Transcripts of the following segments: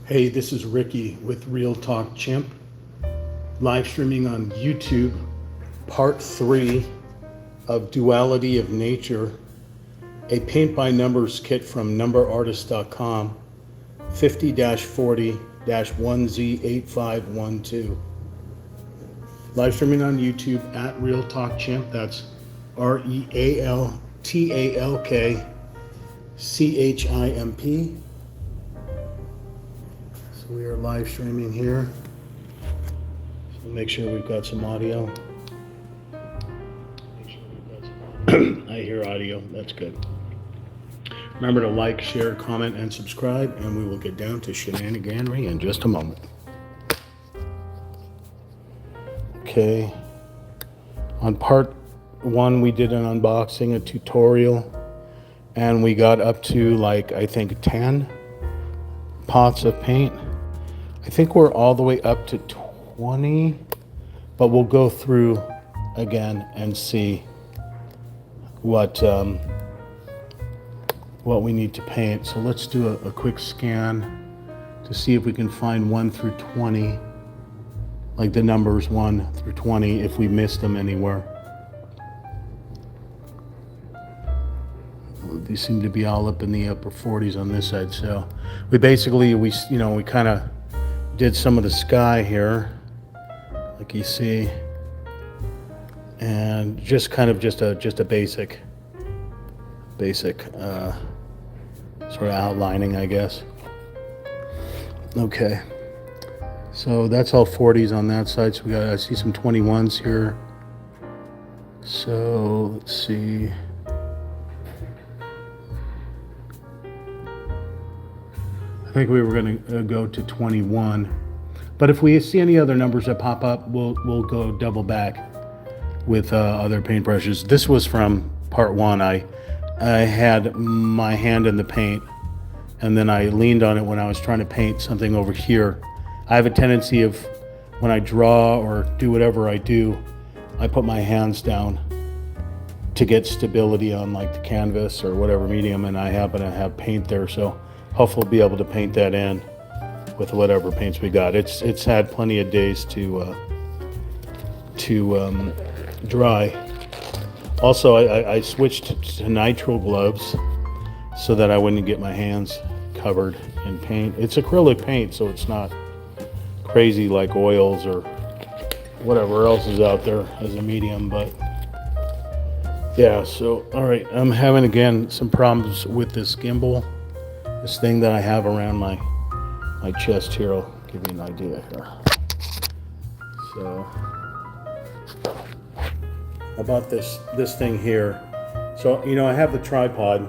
Hey, this is Ricky with Real Talk Chimp, live streaming on YouTube, part 3 of Duality of Nature, a paint by numbers kit from numberartist.com, 50-40-1Z8512. Live streaming on YouTube at Real Talk Chimp, that's RealTalkChimp. So we are live streaming here. So make sure we've got some audio. I hear audio, that's good. Remember to like, share, comment, and subscribe, and we will get down to shenaniganery in just a moment. Okay. On part 1, we did an unboxing, a tutorial, and we got up to like, I think 10 pots of paint. I think we're all the way up to 20, but we'll go through again and see what we need to paint. So let's do a quick scan to see if we can find 1 through 20, like the numbers 1 through 20, if we missed them anywhere. These seem to be all up in the upper 40s on this side. So we basically, we kind of did some of the sky here, like you see, and just kind of just a basic sort of outlining, I guess. Okay, so that's all 40s on that side. So I see some 21s here. So let's see. I think we were going to go to 21, but if we see any other numbers that pop up, we'll go double back with other paintbrushes. This was from part 1. I had my hand in the paint, and then I leaned on it when I was trying to paint something over here. I have a tendency of, when I draw or do whatever I do, I put my hands down to get stability on like the canvas or whatever medium, and I happen to have paint there, so hopefully be able to paint that in with whatever paints we got. It's had plenty of days to dry. Also, I switched to nitrile gloves so that I wouldn't get my hands covered in paint. It's acrylic paint, so it's not crazy like oils or whatever else is out there as a medium, but yeah. So all right, I'm having again some problems with this gimbal. This thing that I have around my chest here, I'll give you an idea here. So I bought this thing here. So, I have the tripod,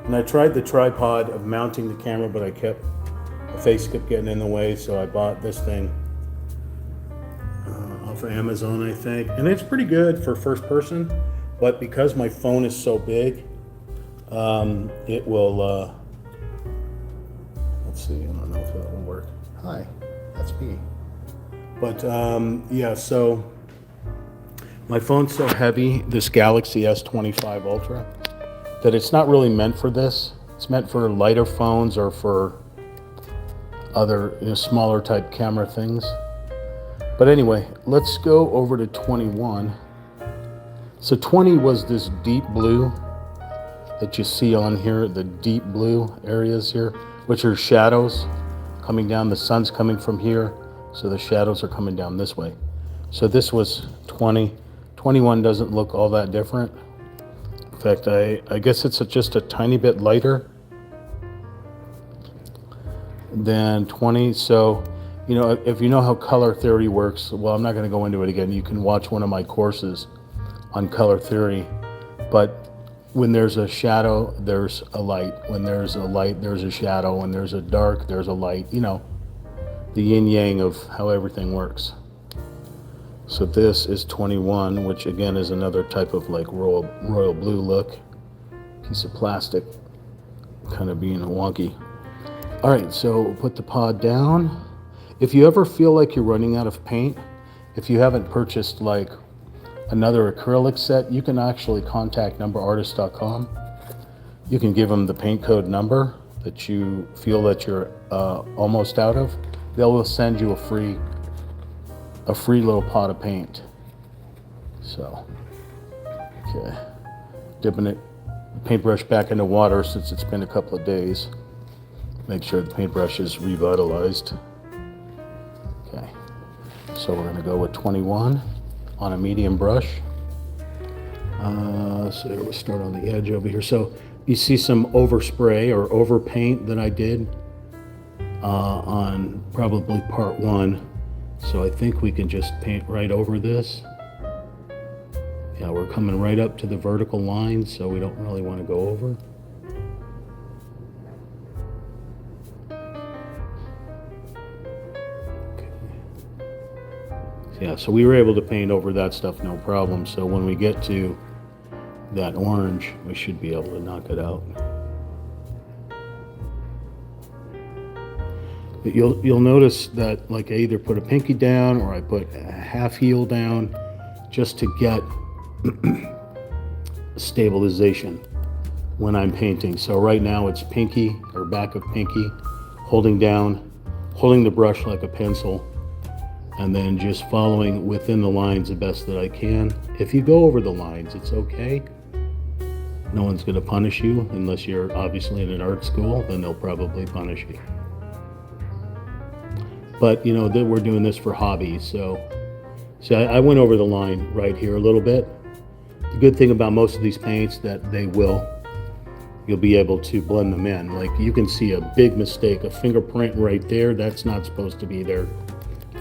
and I tried the tripod of mounting the camera, but the face kept getting in the way, so I bought this thing off of Amazon, I think. And it's pretty good for first person, but because my phone is so big, it will, let's see, I don't know if that will work. Hi, that's me. But yeah, so my phone's so heavy, this Galaxy S25 Ultra, that it's not really meant for this. It's meant for lighter phones or for other smaller type camera things. But anyway, let's go over to 21. So 20 was this deep blue that you see on here, the deep blue areas here, which are shadows coming down. The sun's coming from here, so the shadows are coming down this way. So this was 20. 21 doesn't look all that different. In fact, I guess it's just a tiny bit lighter than 20. So, if you know how color theory works, well, I'm not going to go into it again. You can watch one of my courses on color theory. But when there's a shadow, there's a light. When there's a light, there's a shadow. When there's a dark, there's a light. The yin yang of how everything works. So this is 21, which again is another type of like royal blue look. Piece of plastic, kind of being wonky. All right, so we'll put the pod down. If you ever feel like you're running out of paint, if you haven't purchased like another acrylic set, you can actually contact numberartist.com. You can give them the paint code number that you feel that you're almost out of, they will send you a free little pot of paint. So, okay, dipping it paintbrush back into water since it's been a couple of days. Make sure the paintbrush is revitalized. Okay, so we're going to go with 21 on a medium brush. So we'll start on the edge over here. So you see some overspray or over paint that I did on probably part 1. So I think we can just paint right over this. Yeah, we're coming right up to the vertical line, so we don't really want to go over. Okay. Yeah, so we were able to paint over that stuff no problem. So when we get to that orange, we should be able to knock it out. But you'll notice that, like, I either put a pinky down or I put a half heel down just to get stabilization when I'm painting. So right now it's pinky or back of pinky, holding the brush like a pencil, and then just following within the lines the best that I can. If you go over the lines, it's okay. No one's going to punish you unless you're obviously in an art school, then they'll probably punish you. But you know, we're doing this for hobby, so I went over the line right here a little bit. The good thing about most of these paints that you'll be able to blend them in. Like, you can see a big mistake, a fingerprint right there, that's not supposed to be there.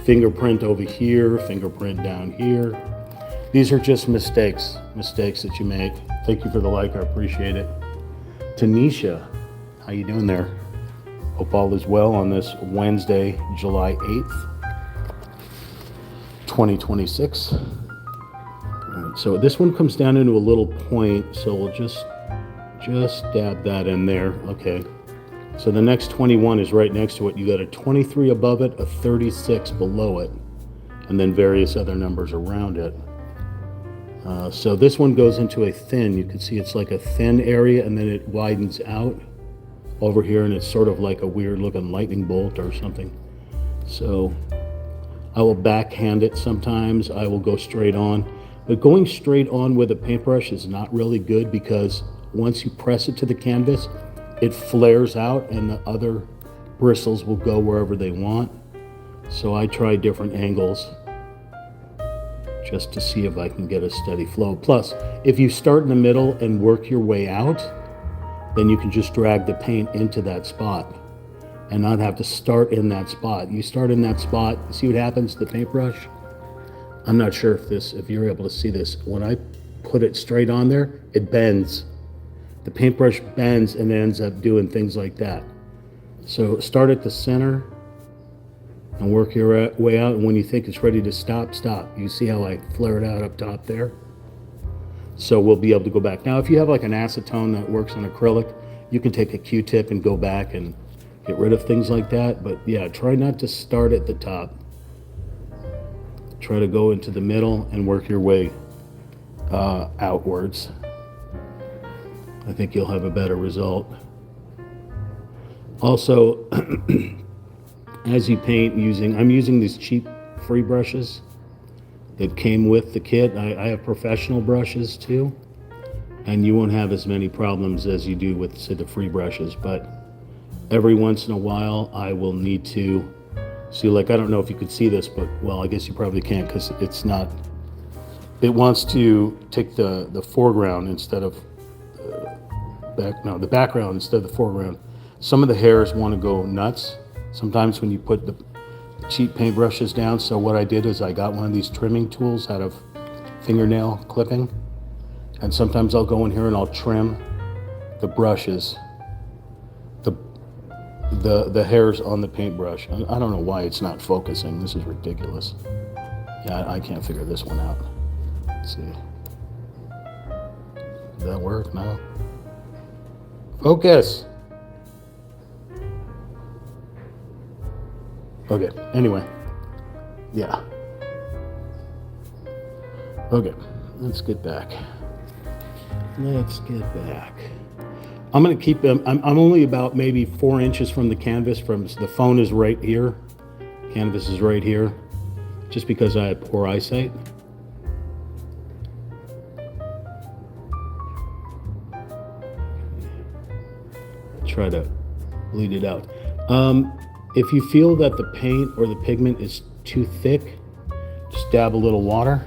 Fingerprint over here, fingerprint down here. These are just mistakes that you make. Thank you for the like, I appreciate it. Tanisha, how you doing there? Hope all is well on this Wednesday, July 8th, 2026. All right, so this one comes down into a little point, so we'll just dab that in there. Okay, so the next 21 is right next to it. You got a 23 above it, a 36 below it, and then various other numbers around it. So this one goes into a thin. You can see it's like a thin area, and then it widens out over here, and it's sort of like a weird looking lightning bolt or something. So I will backhand it sometimes. I will go straight on. But going straight on with a paintbrush is not really good, because once you press it to the canvas, it flares out and the other bristles will go wherever they want. So I try different angles just to see if I can get a steady flow. Plus, if you start in the middle and work your way out, then you can just drag the paint into that spot and not have to start in that spot. You start in that spot, see what happens to the paintbrush? I'm not sure if you're able to see this. When I put it straight on there, it bends. The paintbrush bends and ends up doing things like that. So start at the center and work your way out, and when you think it's ready to stop, stop. You see how I flare it out up top there? So we'll be able to go back. Now, if you have like an acetone that works on acrylic, you can take a Q-tip and go back and get rid of things like that. But yeah, try not to start at the top. Try to go into the middle and work your way outwards. I think you'll have a better result. Also, as you paint, I'm using these cheap free brushes that came with the kit. I have professional brushes too, and you won't have as many problems as you do with, say, the free brushes. But every once in a while, I will need to see, like, I don't know if you could see this, but, well, I guess you probably can't, because it wants to take the foreground instead of the background instead of the foreground. Some of the hairs want to go nuts sometimes when you put the cheap paintbrushes down. So what I did is I got one of these trimming tools out of fingernail clipping, and sometimes I'll go in here and I'll trim the brushes, the hairs on the paintbrush. I don't know why it's not focusing. This is ridiculous. Yeah, I can't figure this one out. Let's see. Does that work? No. Focus. Okay, anyway. Yeah. Okay, let's get back. I'm gonna keep them, I'm only about maybe 4 inches from the canvas, the phone is right here. Canvas is right here, just because I have poor eyesight. Try to bleed it out. If you feel that the paint or the pigment is too thick, just dab a little water.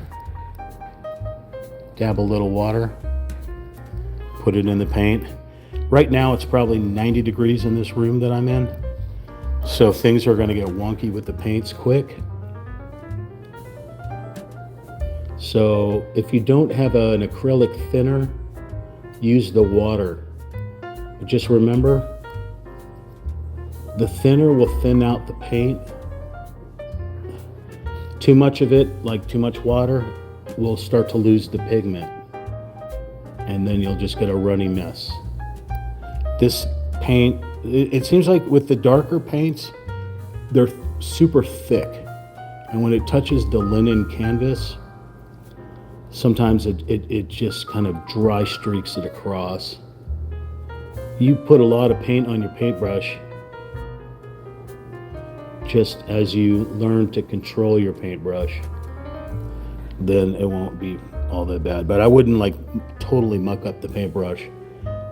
Dab a little water. Put it in the paint. Right now it's probably 90 degrees in this room that I'm in. So things are going to get wonky with the paints quick. So if you don't have an acrylic thinner, use the water. But just remember, the thinner will thin out the paint. Too much of it, like too much water, will start to lose the pigment. And then you'll just get a runny mess. This paint, it seems like with the darker paints, they're super thick. And when it touches the linen canvas, sometimes it just kind of dry streaks it across. You put a lot of paint on your paintbrush, just as you learn to control your paintbrush, then it won't be all that bad. But I wouldn't like totally muck up the paintbrush,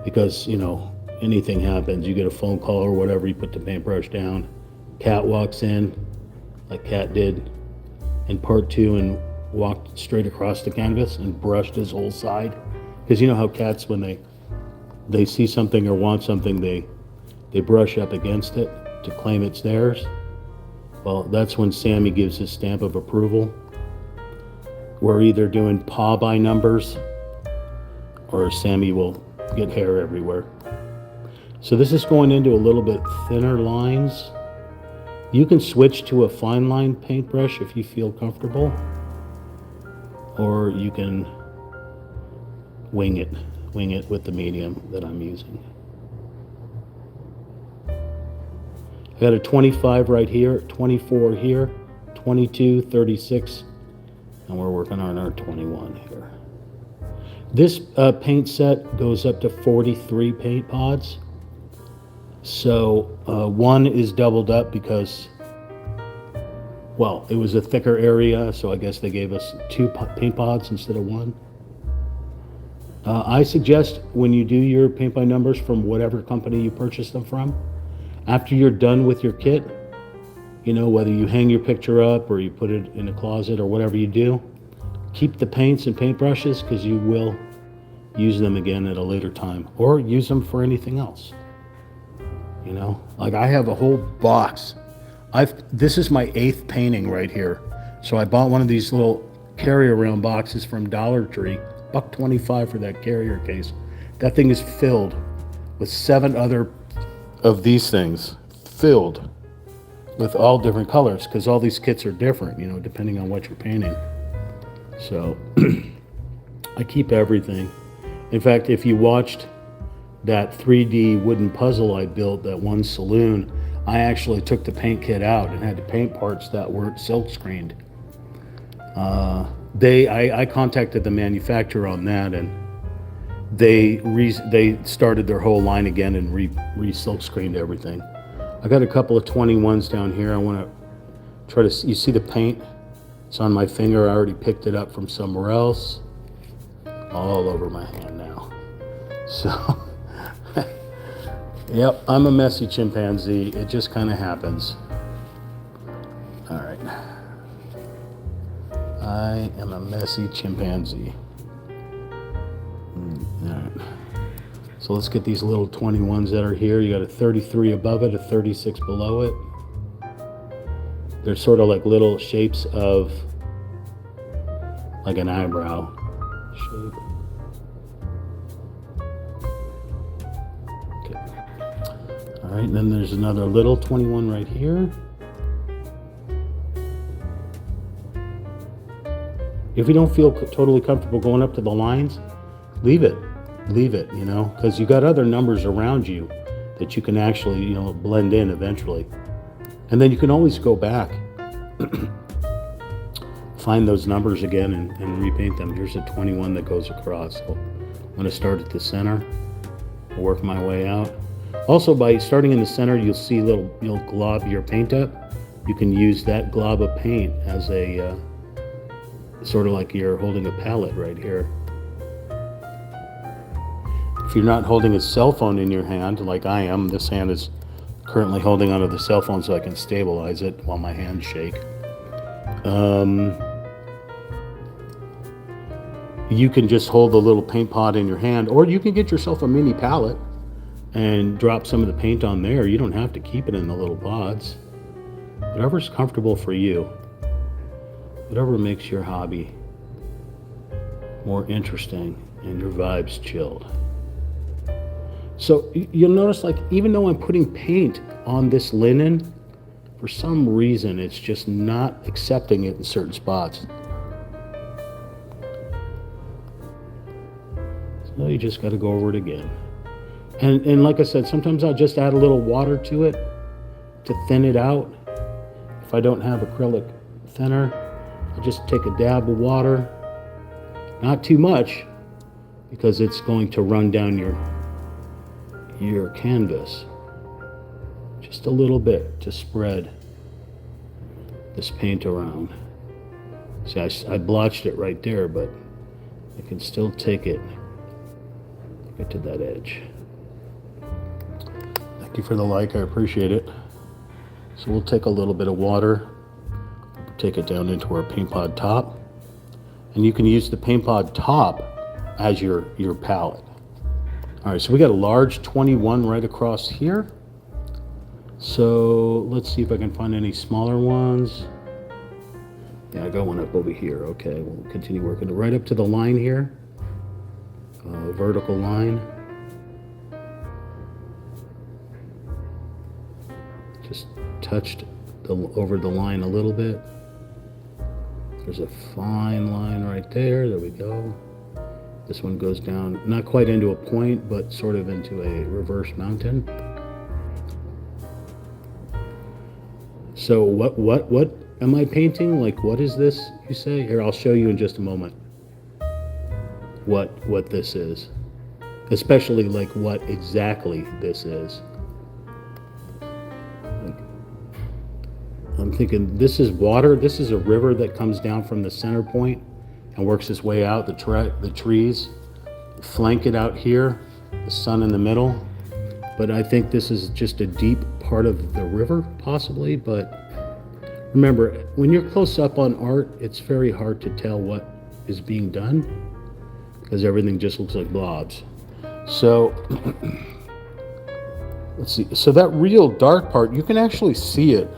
because, you know, anything happens. You get a phone call or whatever, you put the paintbrush down, cat walks in, like Cat did in part 2, and walked straight across the canvas and brushed his whole side. Because you know how cats, when they see something or want something, they brush up against it to claim it's theirs. Well, that's when Sammy gives his stamp of approval. We're either doing paw by numbers, or Sammy will get hair everywhere. So this is going into a little bit thinner lines. You can switch to a fine line paintbrush if you feel comfortable, or you can wing it with the medium that I'm using. I got a 25 right here, 24 here, 22, 36, and we're working on our 21 here. This paint set goes up to 43 paint pods. So one is doubled up because, well, it was a thicker area, so I guess they gave us 2 paint pods instead of 1. I suggest when you do your paint by numbers from whatever company you purchase them from, after you're done with your kit, you know, whether you hang your picture up or you put it in a closet or whatever you do, keep the paints and paintbrushes, because you will use them again at a later time, or use them for anything else. You know, like I have a whole box. This is my 8th painting right here. So I bought one of these little carry-around boxes from Dollar Tree, $1.25 for that carrier case. That thing is filled with 7 other of these things, filled with all different colors, because all these kits are different, you know, depending on what you're painting. So I keep everything. In fact, if you watched that 3D wooden puzzle I built, that one saloon, I actually took the paint kit out and had to paint parts that weren't silk screened. I contacted the manufacturer on that, and they started their whole line again and re-silk screened everything. I got a couple of 21s down here. I want to try to, you see the paint? It's on my finger. I already picked it up from somewhere else. All over my hand now. So, yep, I'm a messy chimpanzee. It just kind of happens. All right. I am a messy chimpanzee. All right. So let's get these little 21s that are here. You got a 33 above it, a 36 below it. They're sort of like little shapes of like an eyebrow shape. Okay. All right, and then there's another little 21 right here. If you don't feel totally comfortable going up to the lines, leave it, you know, because you got other numbers around you that you can actually, you know, blend in eventually. And then you can always go back, find those numbers again and repaint them. Here's a 21 that goes across. So I'm going to start at the center work my way out. Also, by starting in the center, you'll see you'll glob your paint up. You can use that glob of paint as a sort of like you're holding a palette right here. If you're not holding a cell phone in your hand like I am, this hand is currently holding onto the cell phone so I can stabilize it while my hands shake. You can just hold the little paint pot in your hand, or you can get yourself a mini palette and drop some of the paint on there. You don't have to keep it in the little pods. Whatever's comfortable for you. Whatever makes your hobby more interesting and your vibes chilled. So you'll notice, like, even though I'm putting paint on this linen, for some reason it's just not accepting it in certain spots. So you just got to go over it again. And like I said, sometimes I'll just add a little water to it to thin it out. If I don't have acrylic thinner, I'll just take a dab of water. Not too much, because it's going to run down your canvas. Just a little bit to spread this paint around. See, I blotched it right there, but I can still take it, get to that edge. Thank you for the like, I appreciate it. So we'll take a little bit of water, take it down into our paint pod top, and you can use the paint pod top as your palette. All right, so we got a large 21 right across here. So let's see if I can find any smaller ones. Yeah, I got one up over here. Okay, we'll continue working right up to the line here, vertical line. Just touched over the line a little bit. There's a fine line right there. There we go. This one goes down, not quite into a point, but sort of into a reverse mountain. So what am I painting? Like, what is this, you say? Here, I'll show you in just a moment what this is. Especially like what exactly this is. I'm thinking this is water. This is a river that comes down from the center point and works its way out. The trees flank it out here, the sun in the middle. But I think this is just a deep part of the river, possibly. But remember, when you're close up on art, it's very hard to tell what is being done because everything just looks like blobs. So let's see. So that real dark part, you can actually see it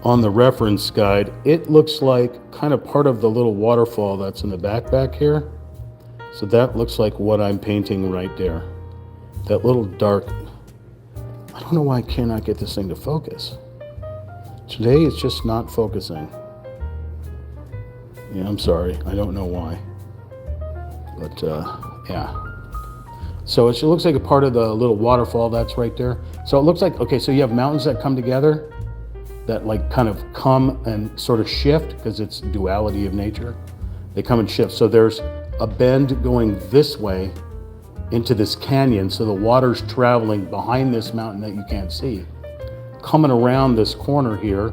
on the reference guide. It looks like kind of part of the little waterfall that's in the back here. So that looks like what I'm painting right there. That little dark, I don't know why I cannot get this thing to focus. Today it's just not focusing. Yeah, I'm sorry, I don't know why. But yeah. So it looks like a part of the little waterfall that's right there. So it looks like, okay, so you have mountains that come together, that like kind of come and sort of shift because it's duality of nature. They come and shift. So there's a bend going this way into this canyon. So the water's traveling behind this mountain that you can't see, coming around this corner here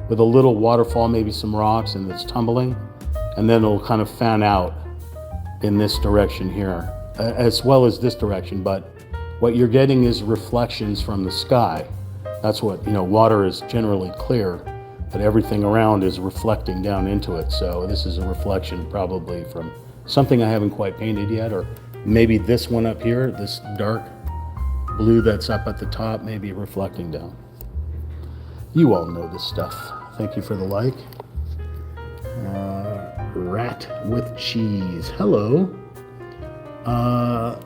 with a little waterfall, maybe some rocks, and it's tumbling. And then it'll kind of fan out in this direction here, as well as this direction. But what you're getting is reflections from the sky. That's what, water is generally clear, but everything around is reflecting down into it. So this is a reflection probably from something I haven't quite painted yet, or maybe this one up here, this dark blue that's up at the top, maybe reflecting down. You all know this stuff. Thank you for the like. Rat with cheese. Hello.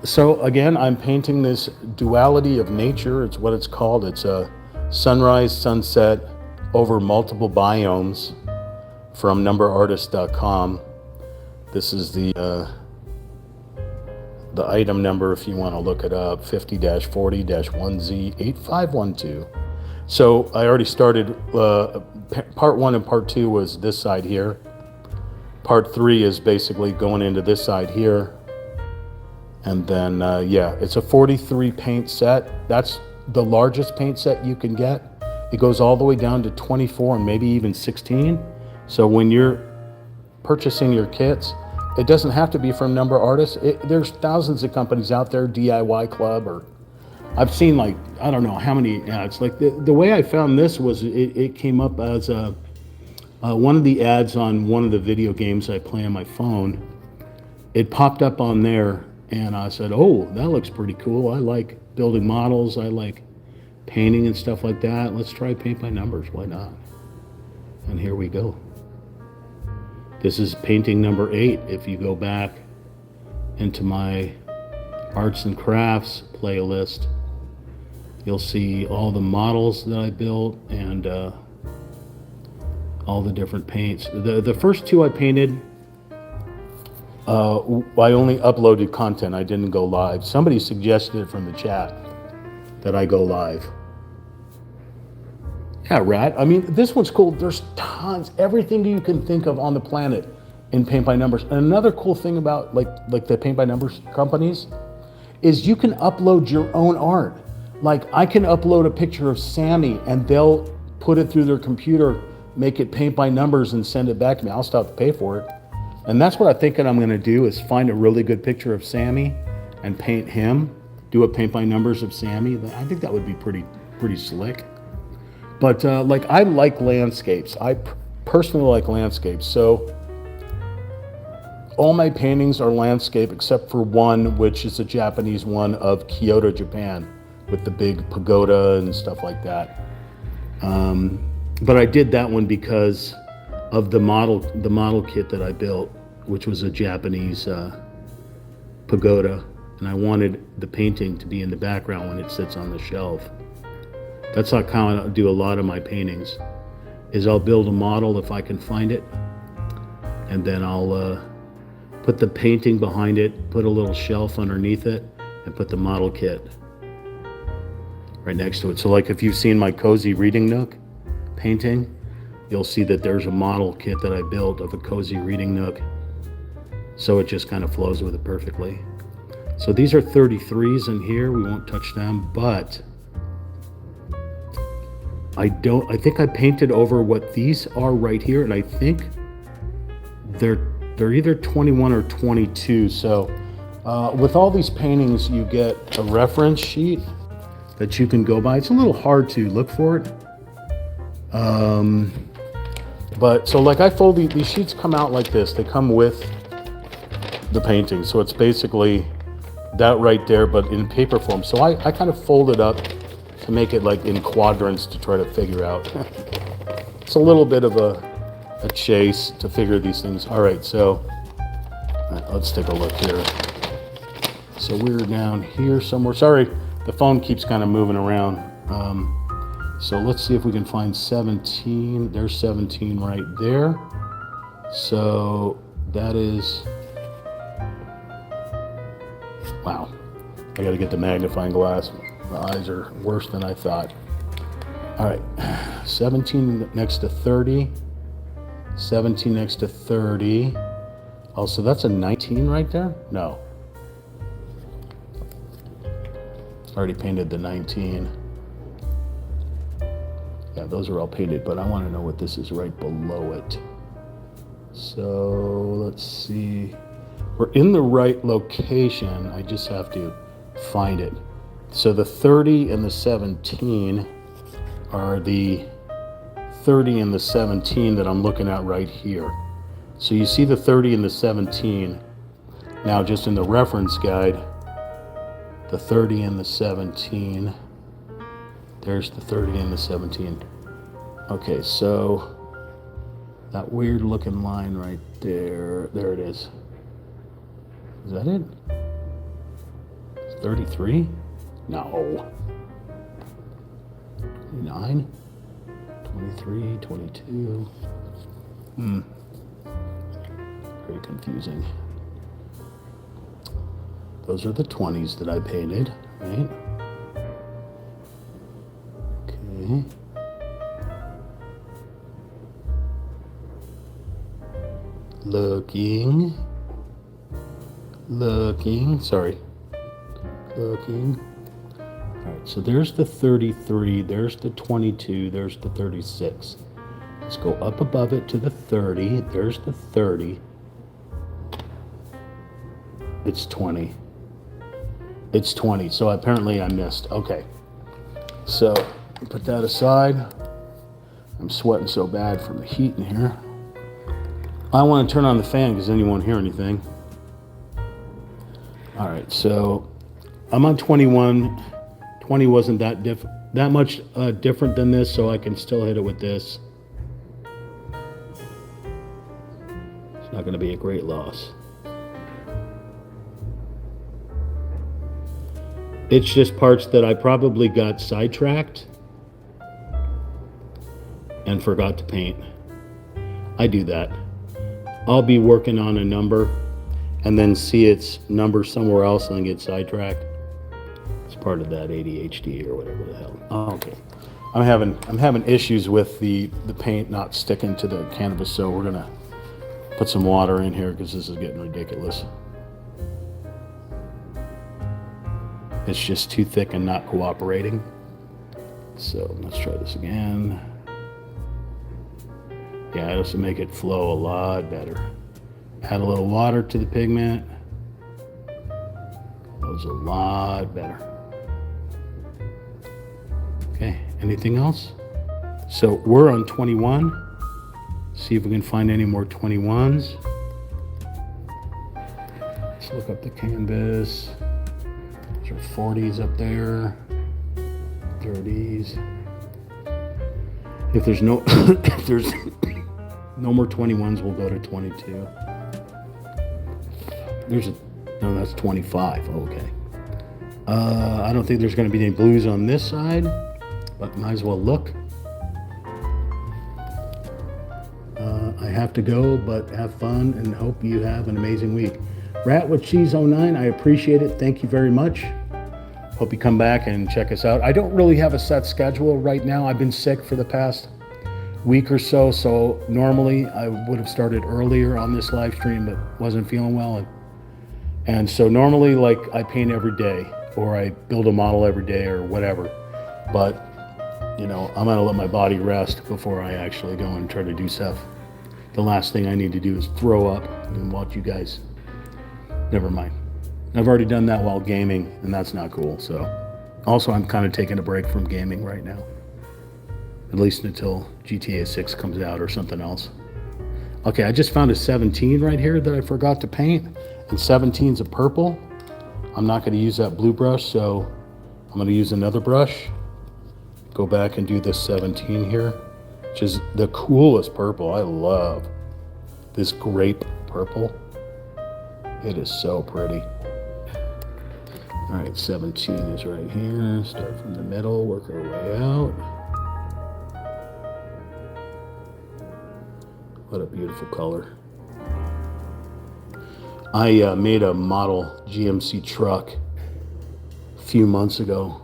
So again, I'm painting this duality of nature. It's what it's called. It's a sunrise, sunset over multiple biomes from numberartist.com. This is the item number if you want to look it up, 50-40-1Z8512. So I already started, part 1 and part 2 was this side here. Part 3 is basically going into this side here. And then, yeah, it's a 43 paint set. That's the largest paint set you can get. It goes all the way down to 24 and maybe even 16. So when you're purchasing your kits, it doesn't have to be from number artists. There's thousands of companies out there, DIY Club, or I've seen like, I don't know how many ads. Like the way I found this was it came up as one of the ads on one of the video games I play on my phone. It popped up on there and I said, oh, that looks pretty cool. I like building models. I like painting and stuff like that. Let's try paint by numbers. Why not? And here we go. This is painting number 8. If you go back into my arts and crafts playlist, you'll see all the models that I built and all the different paints. The first 2 I painted, I only uploaded content. I didn't go live. Somebody suggested it from the chat that I go live. Yeah, Rat. I mean, this one's cool. There's tons, everything you can think of on the planet in paint by numbers. And another cool thing about like the paint by numbers companies is you can upload your own art. Like I can upload a picture of Sammy and they'll put it through their computer, make it paint by numbers and send it back to me. I'll still have to pay for it. And that's what I'm thinking I'm gonna do is find a really good picture of Sammy and paint him, do a paint by numbers of Sammy. I think that would be pretty slick. But like I like landscapes. I personally like landscapes. So all my paintings are landscape except for one, which is a Japanese one of Kyoto, Japan, with the big pagoda and stuff like that. But I did that one because of the model kit that I built, which was a Japanese pagoda, and I wanted the painting to be in the background when it sits on the shelf. That's how I do a lot of my paintings, is I'll build a model if I can find it, and then I'll put the painting behind it, put a little shelf underneath it, and put the model kit right next to it. So like if you've seen my cozy reading nook painting, you'll see that there's a model kit that I built of a cozy reading nook. So it just kind of flows with it perfectly. So these are 33s in here. We won't touch them, but I think I painted over what these are right here, and I think they're either 21 or 22. So with all these paintings, you get a reference sheet that you can go by. It's a little hard to look for it. But so like I fold these sheets come out like this. They come with the painting. So it's basically that right there, but in paper form. So I kind of fold it up to make it like in quadrants to try to figure out. It's a little bit of a chase to figure these things. All right, so let's take a look here. So we're down here somewhere. Sorry, the phone keeps kind of moving around. So let's see if we can find 17. There's 17 right there. So that is, wow. I gotta get the magnifying glass. My eyes are worse than I thought. All right, 17 next to 30. 17 next to 30. Oh, so that's a 19 right there? No. Already painted the 19. Yeah, those are all painted, but I want to know what this is right below it. So let's see. We're in the right location. I just have to find it. So the 30 and the 17 are the 30 and the 17 that I'm looking at right here. So you see the 30 and the 17. Now just in the reference guide, the 30 and the 17. There's the 30 and the 17. Okay, so that weird looking line right there, there it is. Is that it? 33? No. 29? 23, 22. Very confusing. Those are the 20s that I painted, right? Okay. Looking. Sorry, looking. All right, so there's the 33, there's the 22, there's the 36. Let's go up above it to the 30. There's the 30. It's 20. It's 20, so apparently I missed. Okay, so put that aside. I'm sweating so bad from the heat in here. I want to turn on the fan because then you won't hear anything. All right, so I'm on 21. 20 wasn't that much different than this, so I can still hit it with this. It's not going to be a great loss. It's just parts that I probably got sidetracked and forgot to paint. I do that. I'll be working on a number and then see its number somewhere else and then get sidetracked. It's part of that ADHD or whatever the hell. Oh, okay. I'm having issues with the paint not sticking to the canvas, so we're gonna put some water in here because this is getting ridiculous. It's just too thick and not cooperating. So let's try this again. Yeah, this will make it flow a lot better. Add a little water to the pigment. Flows a lot better. Okay, anything else? So we're on 21. See if we can find any more 21s. Let's look up the canvas. There's 40s up there. 30s. If there's no if there's no more 21s, we'll go to 22. No, that's 25. Okay. I don't think there's going to be any blues on this side, but might as well look. I have to go, but have fun and hope you have an amazing week. Rat with Cheese 09, I appreciate it. Thank you very much. Hope you come back and check us out. I don't really have a set schedule right now. I've been sick for the past week or so, so normally I would have started earlier on this live stream, but wasn't feeling well. And so normally, like, I paint every day, or I build a model every day, or whatever. But, you know, I'm gonna let my body rest before I actually go and try to do stuff. The last thing I need to do is throw up and watch you guys. Never mind. I've already done that while gaming, and that's not cool. So, also, I'm kind of taking a break from gaming right now, at least until GTA 6 comes out or something else. Okay, I just found a 17 right here that I forgot to paint, and 17's a purple. I'm not going to use that blue brush, so I'm going to use another brush. Go back and do this 17 here, which is the coolest purple. I love this grape purple. It is so pretty. All right, 17 is right here. Start from the middle, work our way out. What a beautiful color. I made a model GMC truck a few months ago,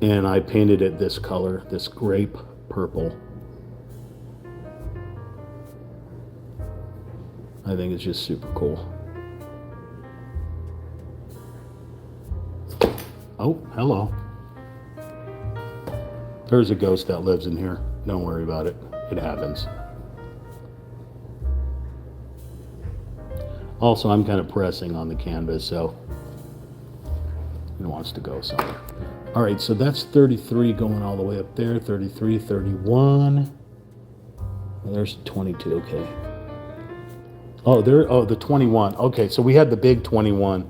and I painted it this color, this grape purple. I think it's just super cool. Oh, hello. There's a ghost that lives in here. Don't worry about it. It happens. Also, I'm kind of pressing on the canvas, so it wants to go somewhere. All right, so that's 33 going all the way up there. 33, 31. There's 22, okay. Oh, the 21. Okay, so we had the big 21.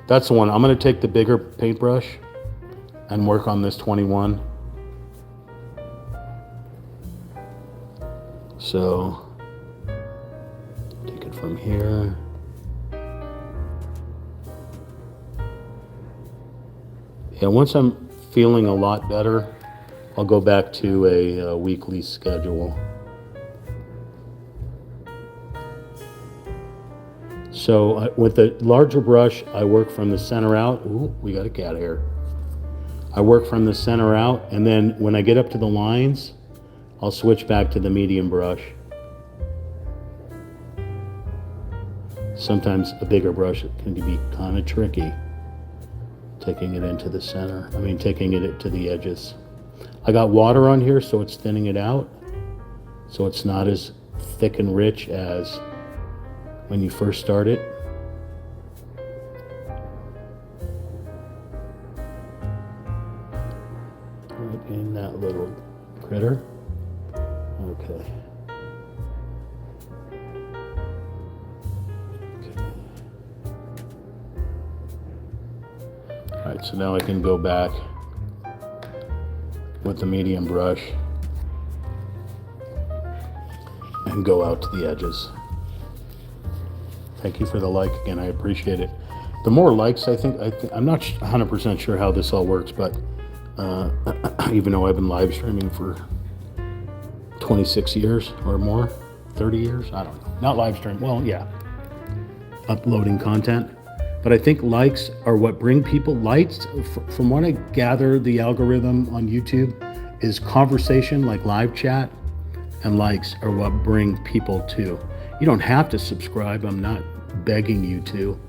That's the one. I'm going to take the bigger paintbrush and work on this 21. So, take it from here. Yeah, once I'm feeling a lot better, I'll go back to a weekly schedule. So with the larger brush, I work from the center out. Ooh, we got a cat here. I work from the center out, and then when I get up to the lines, I'll switch back to the medium brush. Sometimes a bigger brush can be kind of tricky. taking it into the center. Taking it to the edges. I got water on here, so it's thinning it out. So it's not as thick and rich as when you first start it. Right in that little critter. Okay. All right, so now I can go back with the medium brush and go out to the edges. Thank you for the like again, I appreciate it. The more likes, I'm not 100% sure how this all works, but even though I've been live streaming for 26 years or more, 30 years, I don't know. Not live stream, well, yeah, uploading content. But I think likes are what bring people, likes, from what I gather, the algorithm on YouTube is conversation, like live chat, and likes are what bring people to. You don't have to subscribe. I'm not begging you to.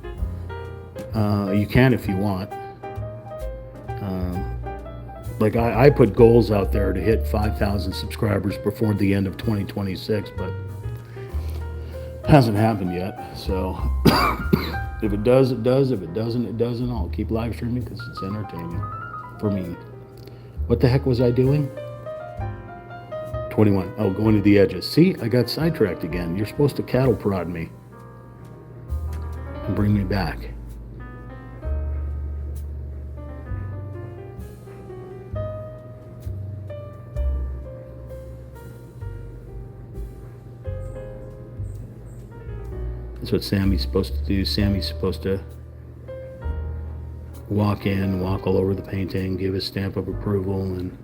You can if you want. Like I put goals out there to hit 5,000 subscribers before the end of 2026, but hasn't happened yet. So if it does, it does. If it doesn't, it doesn't. I'll keep live streaming because it's entertaining for me. What the heck was I doing? 21. Oh, going to the edges. See, I got sidetracked again. You're supposed to cattle prod me and bring me back. That's what Sammy's supposed to do. Sammy's supposed to walk in, walk all over the painting, give a stamp of approval, and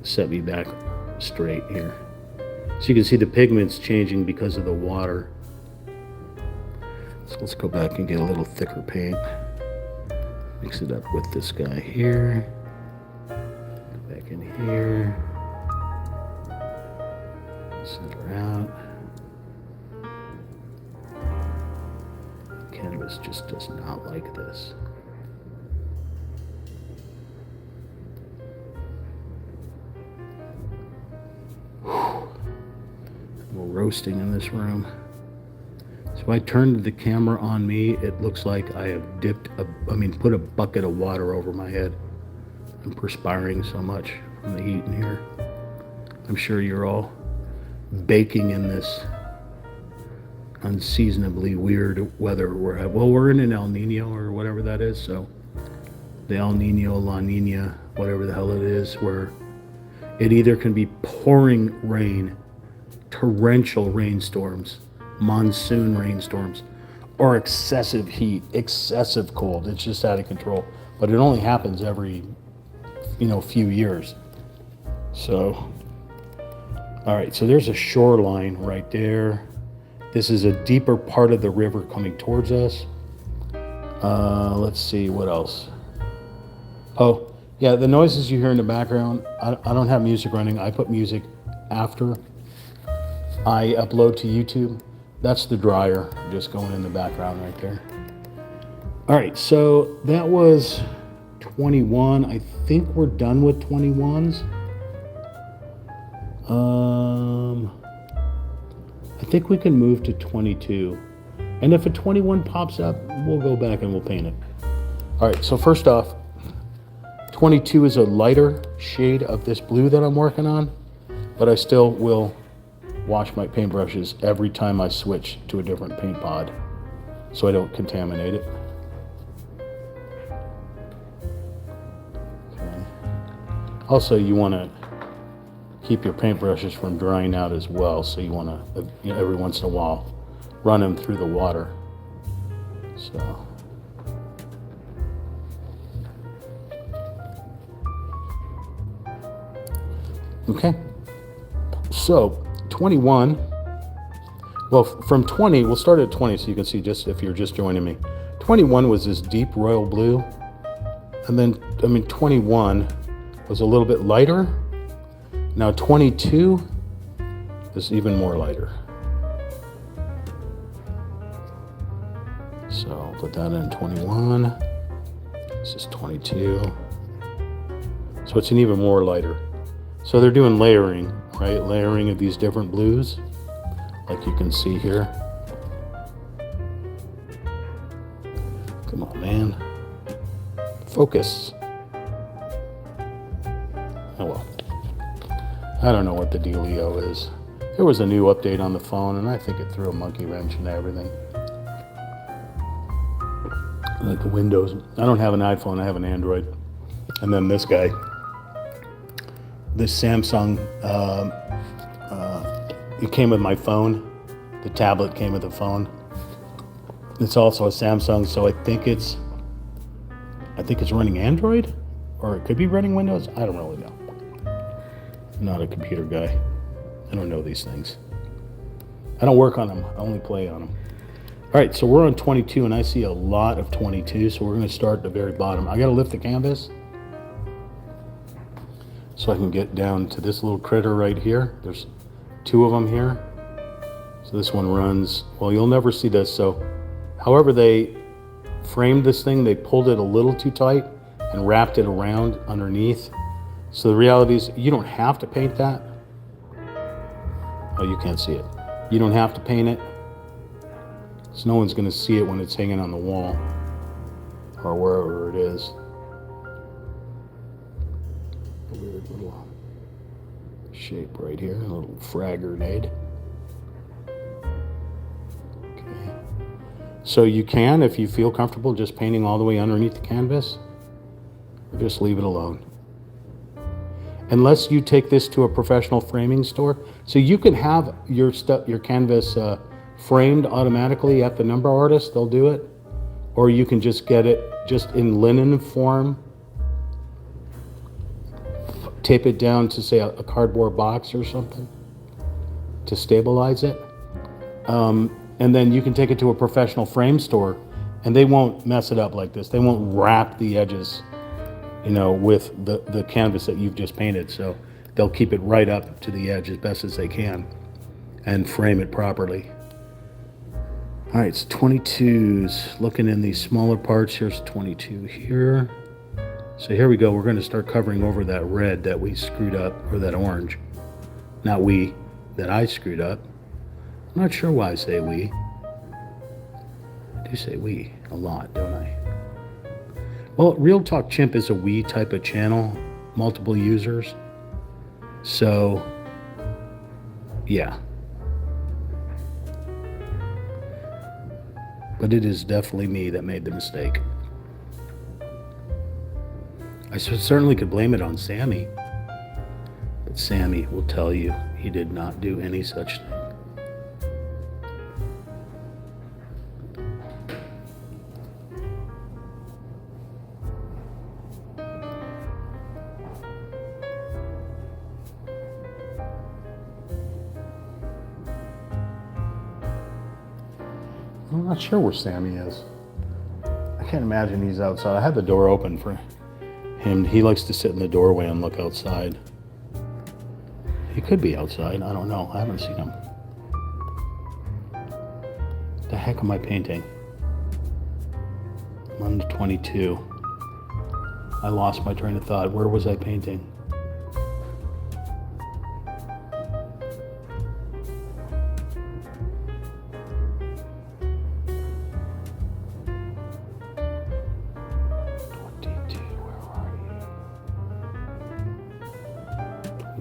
set me back straight here. So you can see the pigments changing because of the water. So let's go back and get a little thicker paint. Mix it up with this guy here. Back in here. Center out. Canvas just does not like this. We're roasting in this room. So I turned the camera on me. It looks like I have put a bucket of water over my head. I'm perspiring so much from the heat in here. I'm sure you're all baking in this unseasonably weird weather we're in an El Nino or whatever that is. So the El Nino, La Nina, whatever the hell it is, where it either can be pouring rain, torrential rainstorms, monsoon rainstorms, or excessive heat, excessive cold. It's just out of control. But it only happens every, few years. So, all right, so there's a shoreline right there. This is a deeper part of the river coming towards us. Let's see, what else? Oh, yeah, the noises you hear in the background, I don't have music running. I put music after I upload to YouTube. That's the dryer just going in the background right there. All right, so that was 21. I think we're done with 21s. I think we can move to 22. And if a 21 pops up, we'll go back and we'll paint it. All right, so first off, 22 is a lighter shade of this blue that I'm working on, but I still will wash my paintbrushes every time I switch to a different paint pod so I don't contaminate it. Okay. Also, you want to keep your paintbrushes from drying out as well, so you want to, every once in a while, run them through the water. So. Okay. So, 21. Well, from 20, we'll start at 20 so you can see just if you're just joining me. 21 was this deep royal blue. And then, 21 was a little bit lighter. Now 22 is even more lighter. So I'll put that in 21. This is 22. So it's an even more lighter. So they're doing layering, right? Layering of these different blues, like you can see here. Come on, man. Focus. Oh well. I don't know what the dealio is. There was a new update on the phone, and I think it threw a monkey wrench into everything. Like Windows. I don't have an iPhone, I have an Android. And then this guy, this Samsung, it came with my phone. The tablet came with the phone. It's also a Samsung, so I think it's running Android, or it could be running Windows. I don't really know. I'm not a computer guy. I don't know these things. I don't work on them. I only play on them. All right, so we're on 22, and I see a lot of 22, so we're going to start at the very bottom. I got to lift the canvas so I can get down to this little critter right here. There's two of them here. So this one runs, well, you'll never see this. So however they framed this thing, they pulled it a little too tight and wrapped it around underneath. So the reality is you don't have to paint that. Oh, you can't see it. You don't have to paint it. So no one's going to see it when it's hanging on the wall or wherever it is. A weird little shape right here, a little frag grenade. Okay. So you can, if you feel comfortable, just painting all the way underneath the canvas, or just leave it alone. Unless you take this to a professional framing store. So you can have your canvas framed automatically at the number artist, they'll do it. Or you can just get it just in linen form, tape it down to say a cardboard box or something to stabilize it. And then you can take it to a professional frame store and they won't mess it up like this. They won't wrap the edges, you know, with the canvas that you've just painted. So they'll keep it right up to the edge as best as they can and frame it properly. All right, it's 22s. Looking in these smaller parts, here's 22 here. So here we go. We're going to start covering over that red that we screwed up, or that orange. Not we, that I screwed up. I'm not sure why I say we. I do say we a lot, don't I? Well, Real Talk Chimp is a we type of channel, multiple users. So, yeah. But it is definitely me that made the mistake. I certainly could blame it on Sammy. But Sammy will tell you he did not do any such thing. I'm not sure where Sammy is. I can't imagine he's outside. I had the door open for him. He likes to sit in the doorway and look outside. He could be outside. I don't know. I haven't seen him. What the heck am I painting? I'm on to 22. I lost my train of thought. Where was I painting?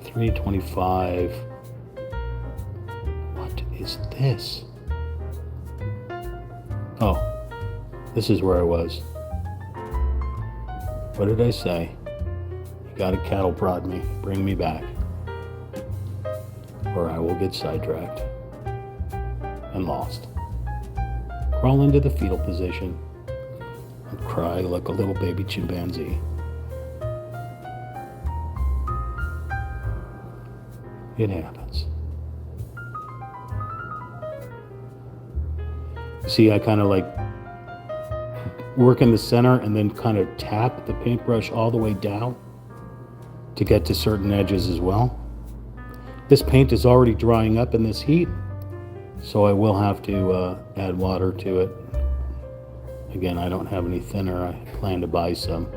Three 25. What is this? Oh, this is where I was. What did I say? You gotta cattle prod me, bring me back, or I will get sidetracked and lost. Crawl into the fetal position and cry like a little baby chimpanzee. It happens. See, I kind of like work in the center and then kind of tap the paintbrush all the way down to get to certain edges as well. This paint is already drying up in this heat, so I will have to add water to it Again, I don't have any thinner. I plan to buy some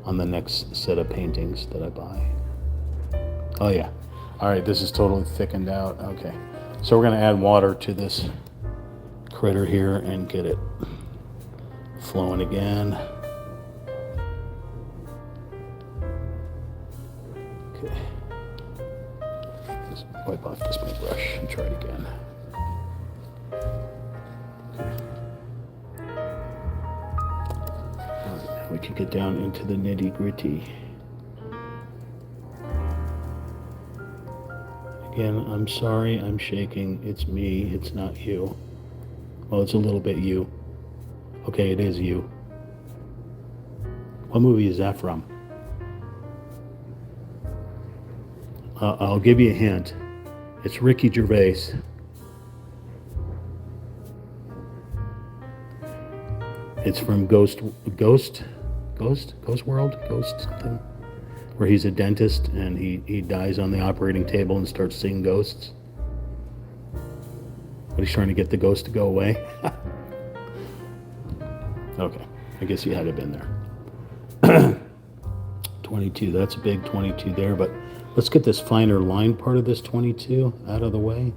on the next set of paintings that I buy. Oh yeah. All right, this is totally thickened out. Okay. So we're gonna add water to this critter here and get it flowing again. Okay. Just wipe off this paintbrush and try it again. We can get down into the nitty-gritty. Again, I'm sorry I'm shaking. It's me, it's not you. Well, it's a little bit you. Okay, it is you. What movie is that from? I'll give you a hint. It's Ricky Gervais. It's from Ghost World, Ghost something, where he's a dentist and he dies on the operating table and starts seeing ghosts. But he's trying to get the ghost to go away. Okay, I guess you had it been there. 22, that's a big 22 there, but let's get this finer line part of this 22 out of the way.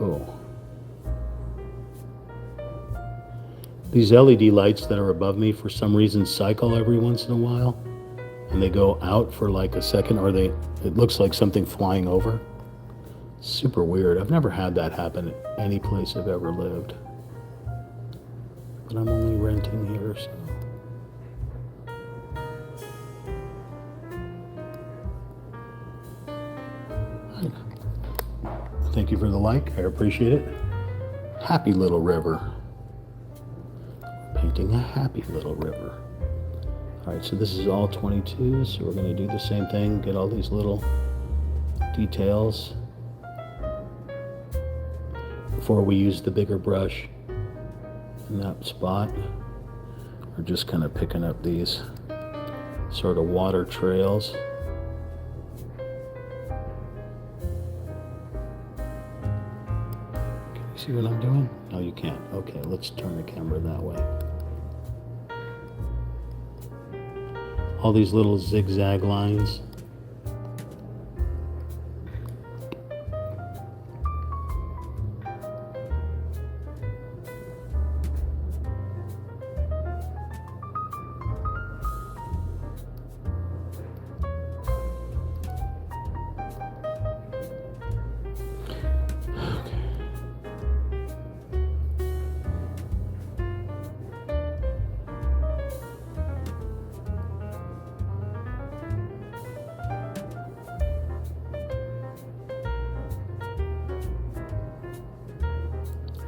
Oh. These LED lights that are above me for some reason cycle every once in a while, and they go out for like a second, or it looks like something flying over. Super weird. I've never had that happen at any place I've ever lived. But I'm only renting here, so. Thank you for the like. I appreciate it. Happy little river. Painting a happy little river. All right, so this is all 22, so we're going to do the same thing, get all these little details before we use the bigger brush in that spot. We're just kind of picking up these sort of water trails. Can you see what I'm doing? No, you can't. Okay, let's turn the camera that way. All these little zigzag lines.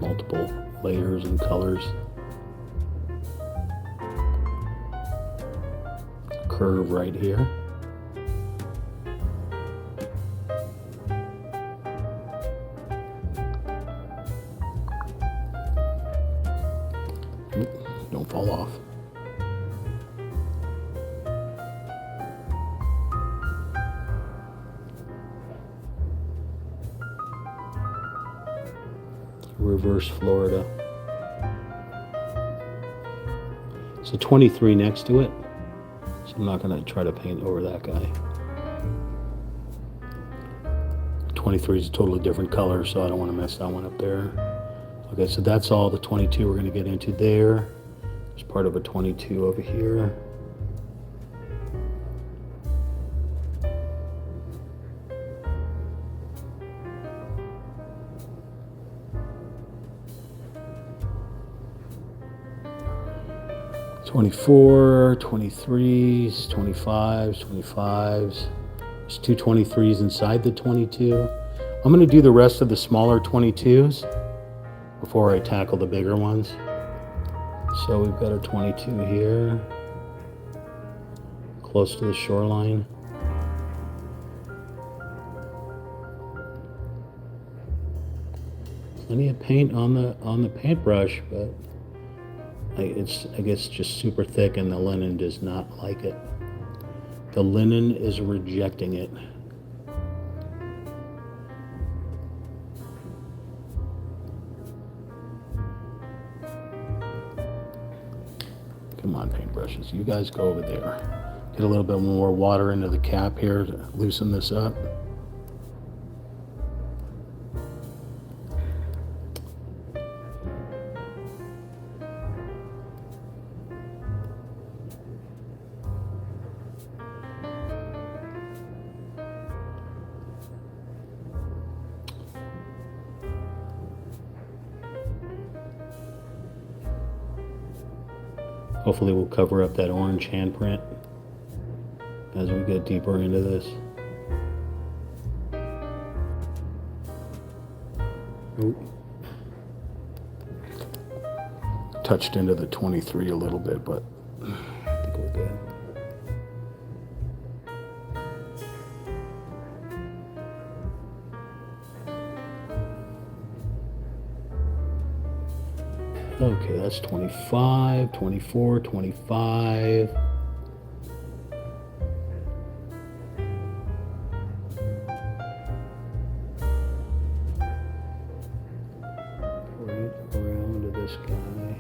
Multiple layers and colors. Curve right here. Don't fall off. Reverse Florida. So 23 next to it. So I'm not going to try to paint over that guy. 23 is a totally different color, so I don't want to mess that one up there. Okay, so that's all the 22 we're going to get into there. There's part of a 22 over here. '24, 23s, 25s, 25s. There's two 23s inside the 22. I'm going to do the rest of the smaller 22s before I tackle the bigger ones. So we've got a 22 here, close to the shoreline. Plenty of paint on the paintbrush, but I guess it's just super thick, and the linen does not like it. The linen is rejecting it. Come on, paintbrushes. You guys go over there. Get a little bit more water into the cap here to loosen this up. Hopefully we'll cover up that orange handprint as we get deeper into this. Ooh. Touched into the 23 a little bit, but I think we're good. Okay, that's 25, 24, 25. Right around to this guy.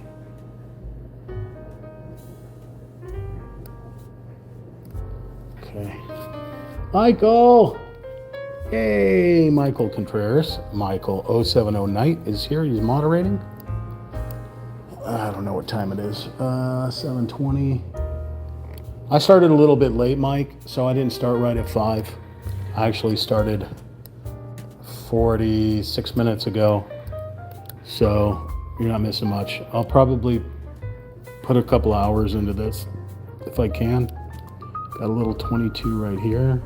Okay. Michael! Hey, Michael Contreras. Michael 070 Knight is here. He's moderating. I don't know what time it is. 7:20. I started a little bit late, Mike, so I didn't start right at 5. I actually started 46 minutes ago, so you're not missing much. I'll probably put a couple hours into this if I can. Got a little 22 right here.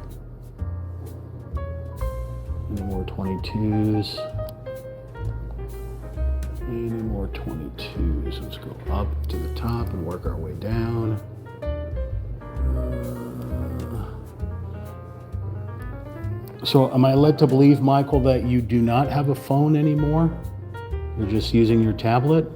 Any more 22s? Any more 22s? Let's go up to the top and work our way down. So am I led to believe, Michael, that you do not have a phone anymore? You're just using your tablet?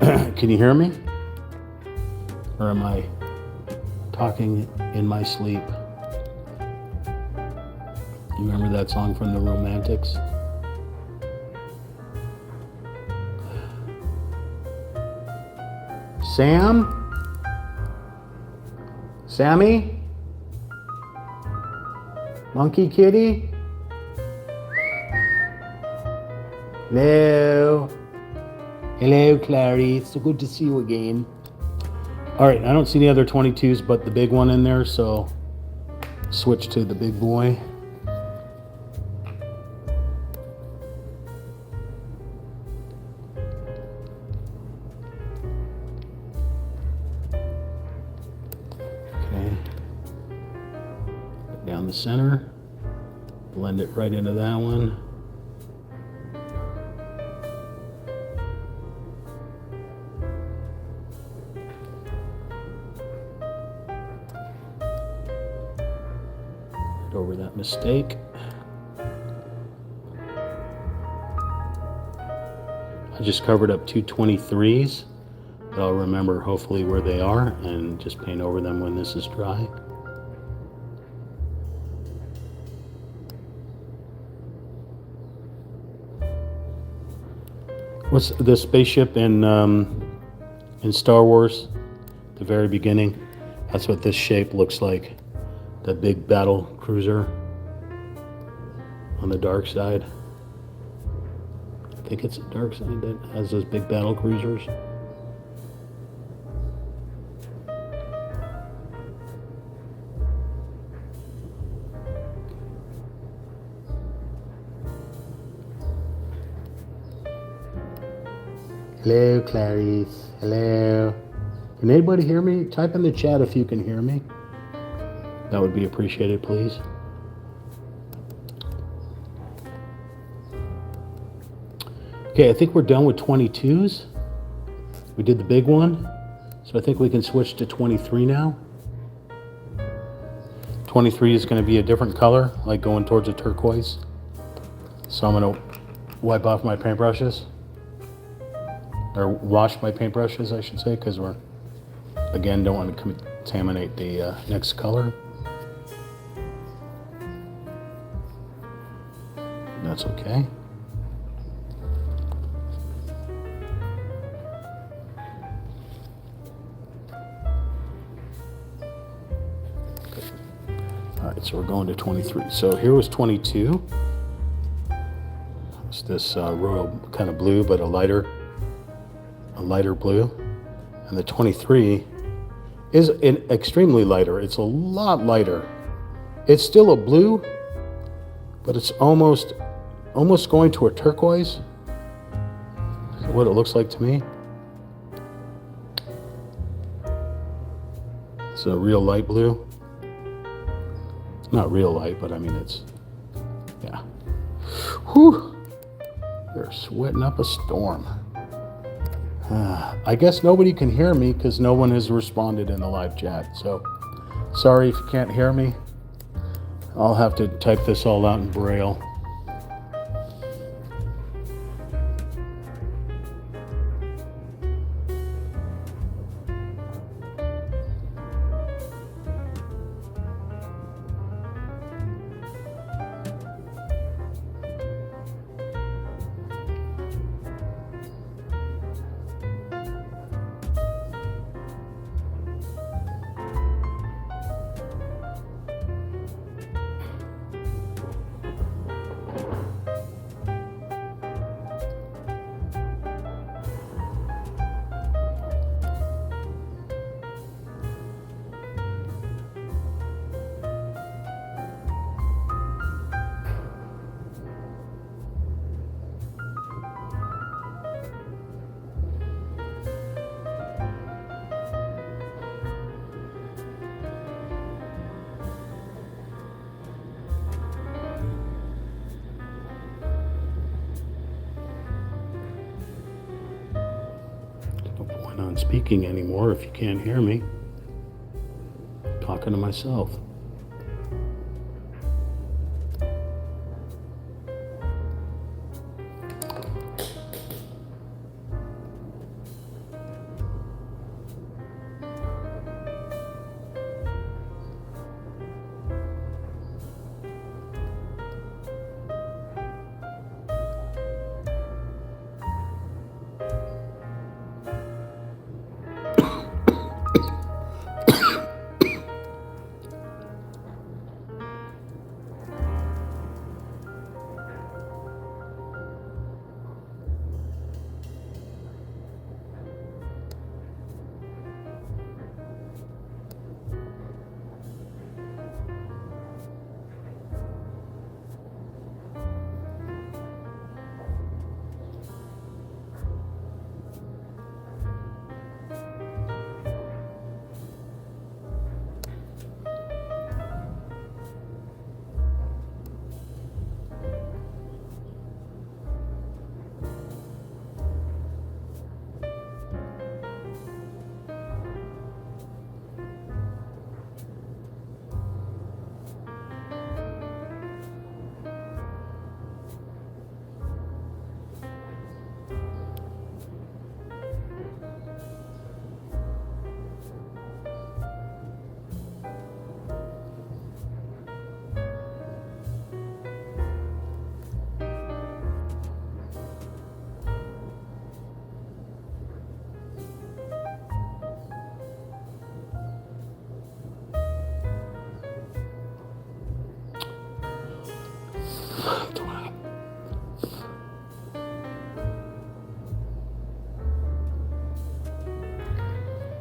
Can you hear me? Or am I talking in my sleep? You remember that song from the Romantics? Sam? Sammy? Monkey kitty? Hello? Hello, Clary. It's so good to see you again. All right, I don't see any other 22s but the big one in there, so switch to the big boy. Okay. Down the center. Blend it right into that one. Over that mistake. I just covered up two 23s, but I'll remember hopefully where they are and just paint over them when this is dry. What's the spaceship in Star Wars? The very beginning. That's what this shape looks like. That big battle cruiser on the dark side. I think it's the dark side that has those big battle cruisers. Hello, Clarice. Hello. Can anybody hear me? Type in the chat if you can hear me. That would be appreciated, please. Okay, I think we're done with 22s. We did the big one, so I think we can switch to 23 now. 23 is going to be a different color, like going towards a turquoise. So I'm going to wipe off my paintbrushes, or wash my paintbrushes, I should say, because we're, again, don't want to contaminate the next color. That's okay. All right, so we're going to 23. So here was 22. It's this royal kind of blue, but a lighter blue. And the 23 is extremely lighter. It's a lot lighter. It's still a blue, but it's almost going to a turquoise. That's what it looks like to me. It's a real light blue. Not real light, but I mean it's, yeah. Whew, they're sweating up a storm. I guess nobody can hear me because no one has responded in the live chat. So sorry if you can't hear me. I'll have to type this all out in Braille. Not speaking anymore if you can't hear me. I'm talking to myself.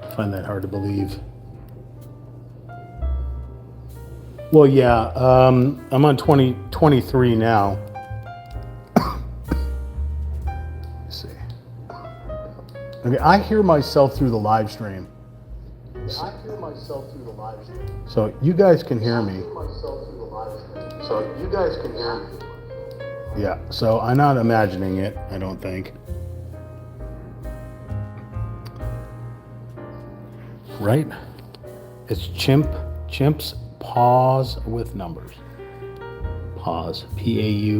I find that hard to believe. Well, yeah, I'm on 23 now. Let's see. Okay, I hear myself through the live stream. So you guys can hear me. Yeah, so I'm not imagining it, I don't think. Right? It's chimps pause with numbers. Pause. P-A-W-S.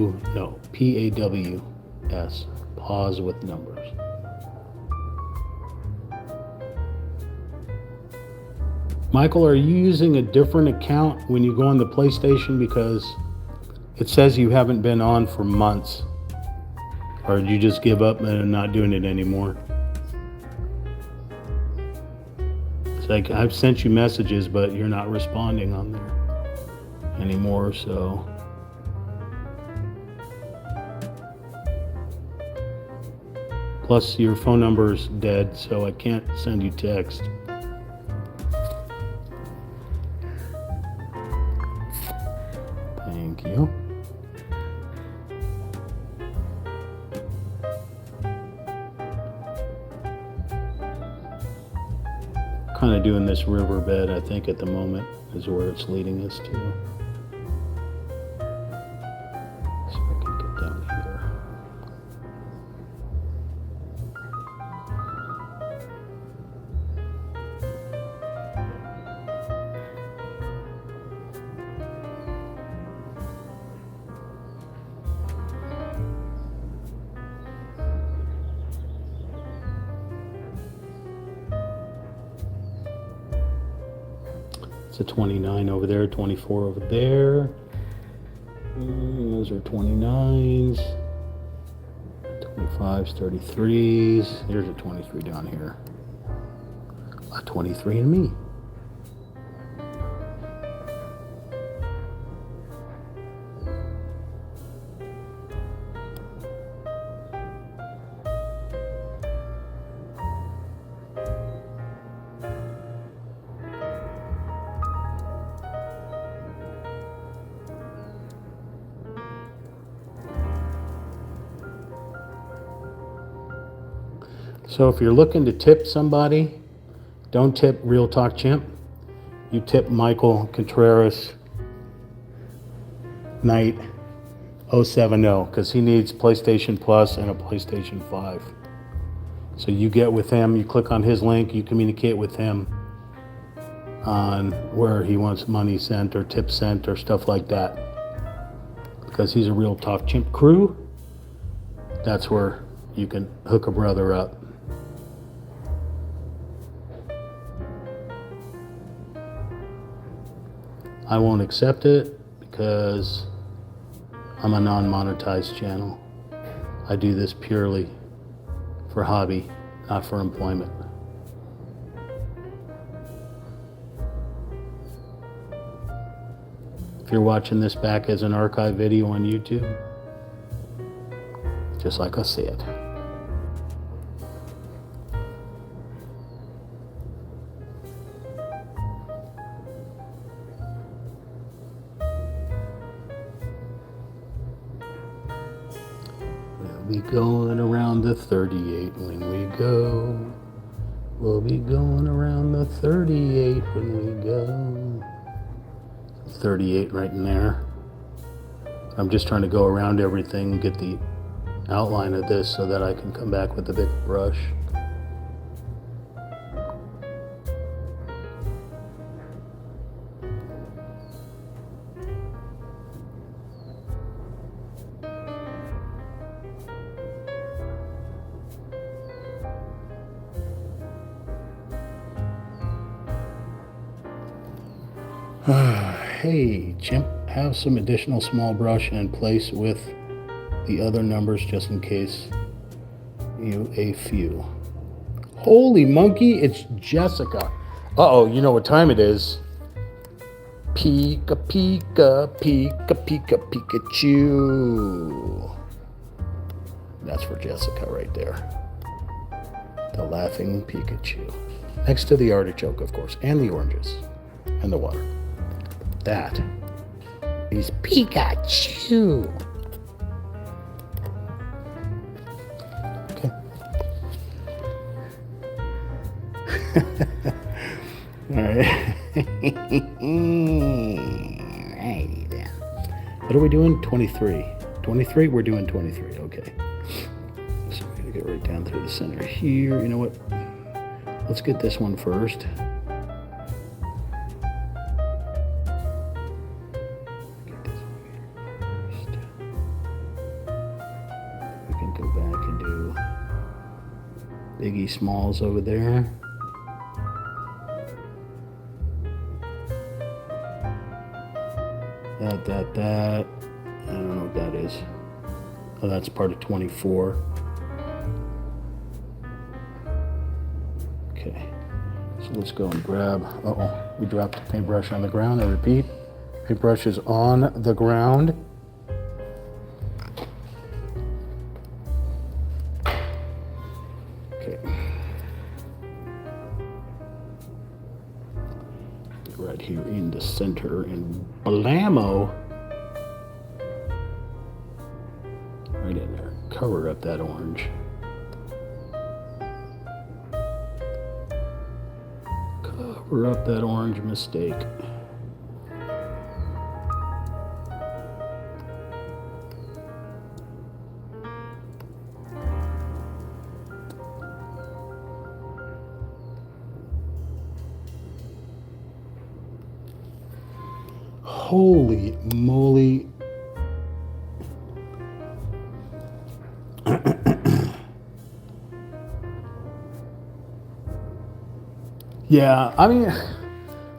Pause with numbers. Michael, are you using a different account when you go on the PlayStation? Because It says you haven't been on for months. Or did you just give up and not doing it anymore? It's like I've sent you messages, but you're not responding on there anymore, so. Plus your phone number's dead, so I can't send you text. Thank you. Kind of doing this riverbed, I think, at the moment is where it's leading us to. So I can get down here. It's a 29 over there, 24 over there. Those are 29s, 25s, 33s. There's a 23 down here. A 23 in me. So if you're looking to tip somebody, don't tip Real Talk Chimp. You tip Michael Contreras Knight 070 because he needs PlayStation Plus and a PlayStation 5. So you get with him, you click on his link, you communicate with him on where he wants money sent or tips sent or stuff like that. Because he's a Real Talk Chimp crew, that's where you can hook a brother up. I won't accept it because I'm a non-monetized channel. I do this purely for hobby, not for employment. If you're watching this back as an archive video on YouTube, just like I said. We'll be going around the 38 when we go. We'll be going around the 38 when we go. 38 right in there. I'm just trying to go around everything, get the outline of this so that I can come back with a big brush. Hey, Chimp, have some additional small brush in place with the other numbers just in case you a few. Holy monkey, it's Jessica. Uh-oh, you know what time it is. Pika, pika, pika, pika, Pikachu. That's for Jessica right there. The laughing Pikachu. Next to the artichoke, of course, and the oranges, and the water. That is Pikachu. Okay. All right. Alrighty then. What are we doing? 23. 23? We're doing 23. Okay. So we're going to get right down through the center here. You know what? Let's get this one first. Biggie Smalls over there. That. what that is. Oh, that's part of 24. Okay, so let's go and grab, we dropped the paintbrush on the ground. I repeat, paintbrush is on the ground. Okay. Right here in the center, and blammo, right in there. Cover up that orange. Cover up that orange mistake. Holy moly. Yeah, I mean,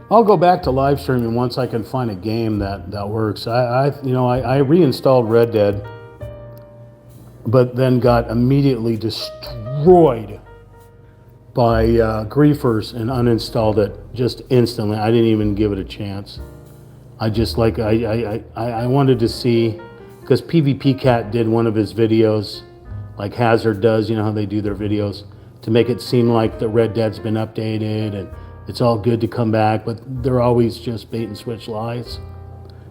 I'll go back to live streaming once I can find a game that works. I reinstalled Red Dead, but then got immediately destroyed by griefers and uninstalled it just instantly. I didn't even give it a chance. I just I wanted to see, because PvP Cat did one of his videos, like Hazard does, you know how they do their videos, to make it seem like the Red Dead's been updated and it's all good to come back, but they're always just bait and switch lies.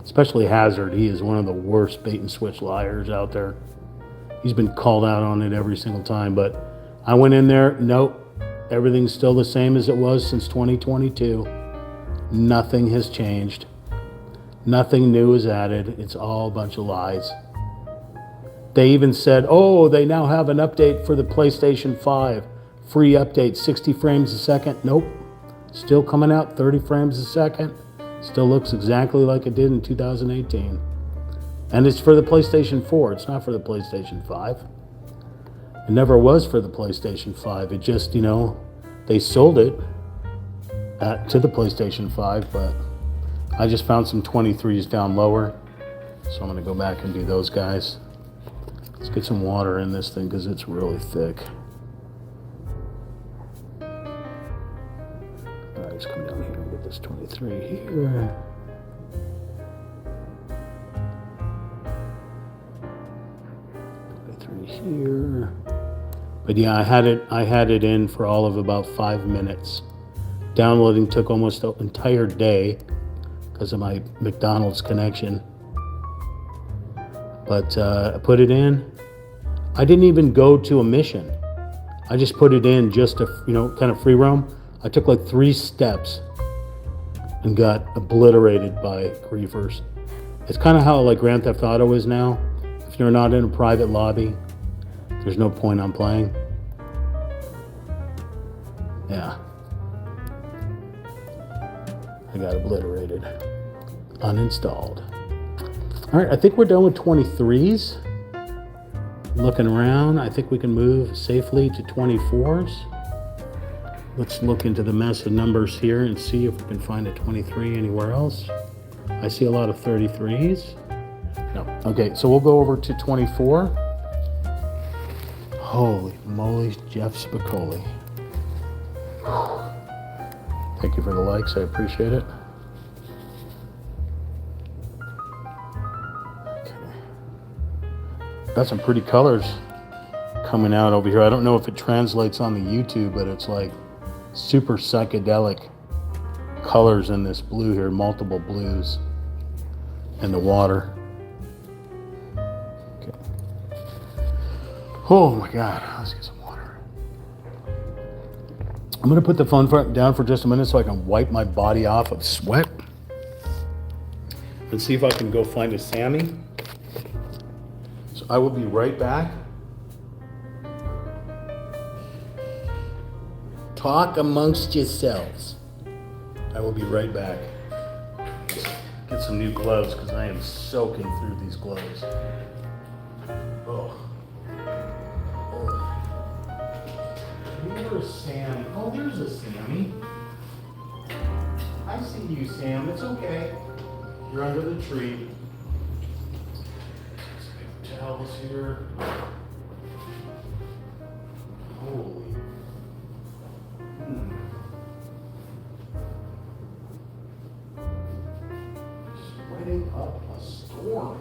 Especially Hazard, he is one of the worst bait and switch liars out there. He's been called out on it every single time, but I went in there, nope, everything's still the same as it was since 2022. Nothing has changed. Nothing new is added. It's all a bunch of lies. They even said, oh, they now have an update for the PlayStation 5. Free update, 60 frames a second. Nope. Still coming out 30 frames a second. Still looks exactly like it did in 2018. And it's for the PlayStation 4. It's not for the PlayStation 5. It never was for the PlayStation 5. It just, they sold it to the PlayStation 5, but I just found some 23s down lower. So I'm going to go back and do those guys. Let's get some water in this thing because it's really thick. All right, let's come down here and get this 23 here. Here. But yeah, I had it in for all of about 5 minutes. Downloading took almost the entire day because of my McDonald's connection. But I put it in. I didn't even go to a mission. I just put it in just to, kind of free roam. I took like 3 steps and got obliterated by griefers. It's kind of how like Grand Theft Auto is now. If you're not in a private lobby, there's no point on playing. Yeah. I got obliterated. Uninstalled. All right, I think we're done with 23s. Looking around, I think we can move safely to 24s. Let's look into the mess of numbers here and see if we can find a 23 anywhere else. I see a lot of 33s. No. Okay, so we'll go over to 24. Holy moly, Jeff Spicoli. Thank you for the likes, I appreciate it. Okay. Got some pretty colors coming out over here. I don't know if it translates on the YouTube, but it's like super psychedelic colors in this blue here, multiple blues in the water. Okay. Oh my God, let's get some water. I'm gonna put the phone down for just a minute so I can wipe my body off of sweat. Let's see if I can go find a Sammy. So I will be right back. Talk amongst yourselves. I will be right back. Get some new gloves because I am soaking through these gloves. Oh. Where's Sam? Oh, there's a Sammy. I see you, Sam. It's okay. You're under the tree. else here. Holy. Sweating up a storm.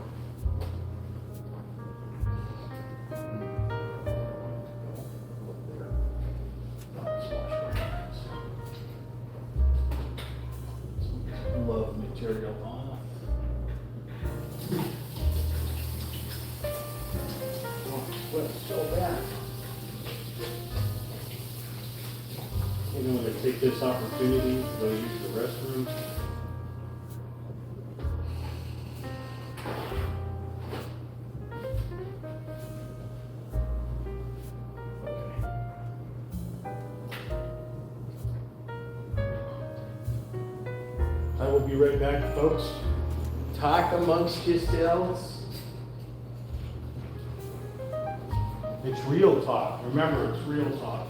Love material off. Oh, sweat's so bad. I'm going to take this opportunity to go use the restroom. I will be right back, folks. Talk amongst yourselves. It's real talk. Remember, it's real talk.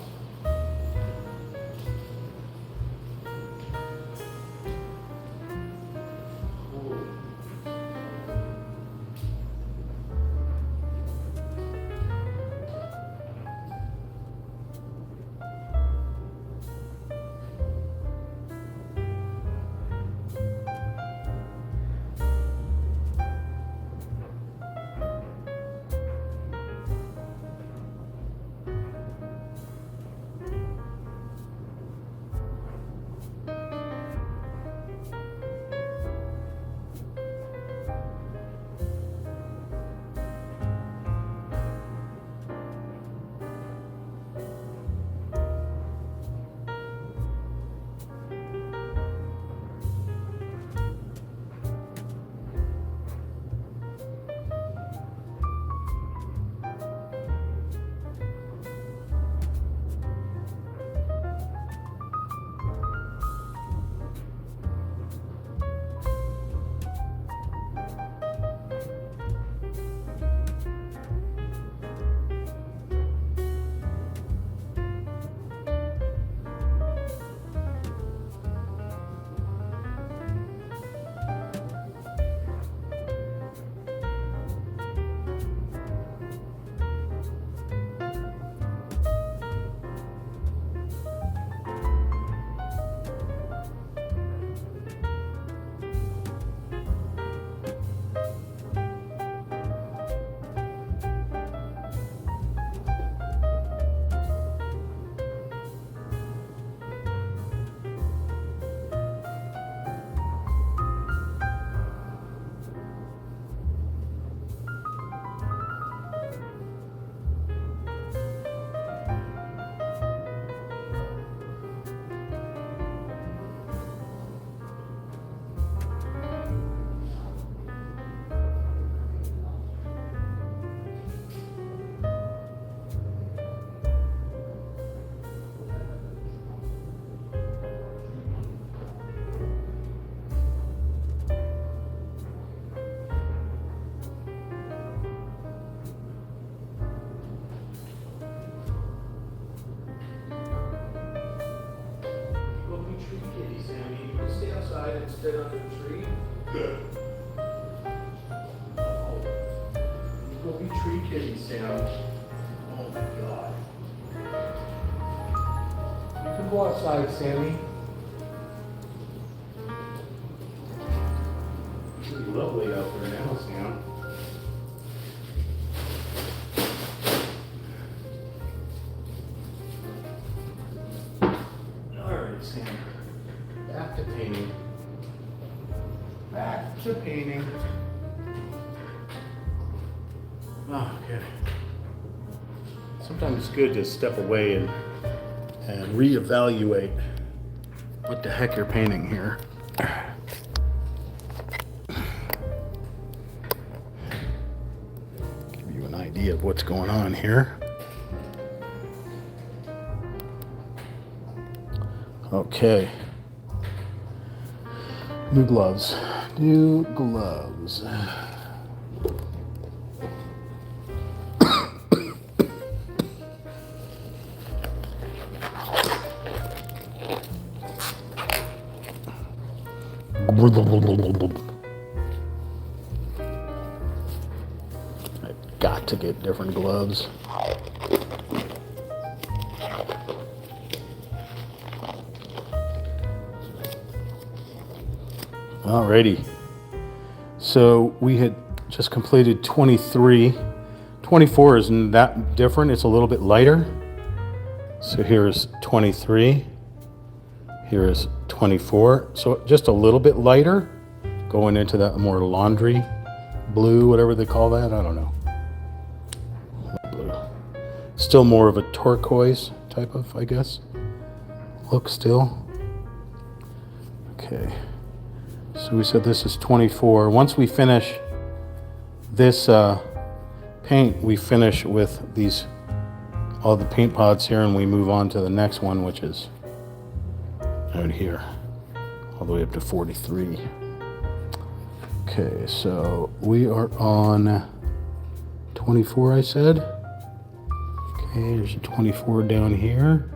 Instead of the tree. Good. Oh. Go be tree kitty, Sam. Oh my God. You can go outside, Sammy. It's really lovely out there now, Sam. All right, Sam. Back to painting. Back to painting. Oh, okay. Sometimes it's good to step away and reevaluate what the heck you're painting here. Give you an idea of what's going on here. Okay. New gloves. New gloves. I got to get different gloves. Alrighty. So we had just completed 23. 24 isn't that different. It's a little bit lighter. So here's 23. Here is 24. So just a little bit lighter, going into that more laundry blue, whatever they call that. I don't know. Blue. Still more of a turquoise type of, I guess, look still. Okay. So we said this is 24. Once we finish this paint, we finish with these, all the paint pods here, and we move on to the next one, which is out here, all the way up to 43. Okay, so we are on 24, I said. Okay, there's a 24 down here.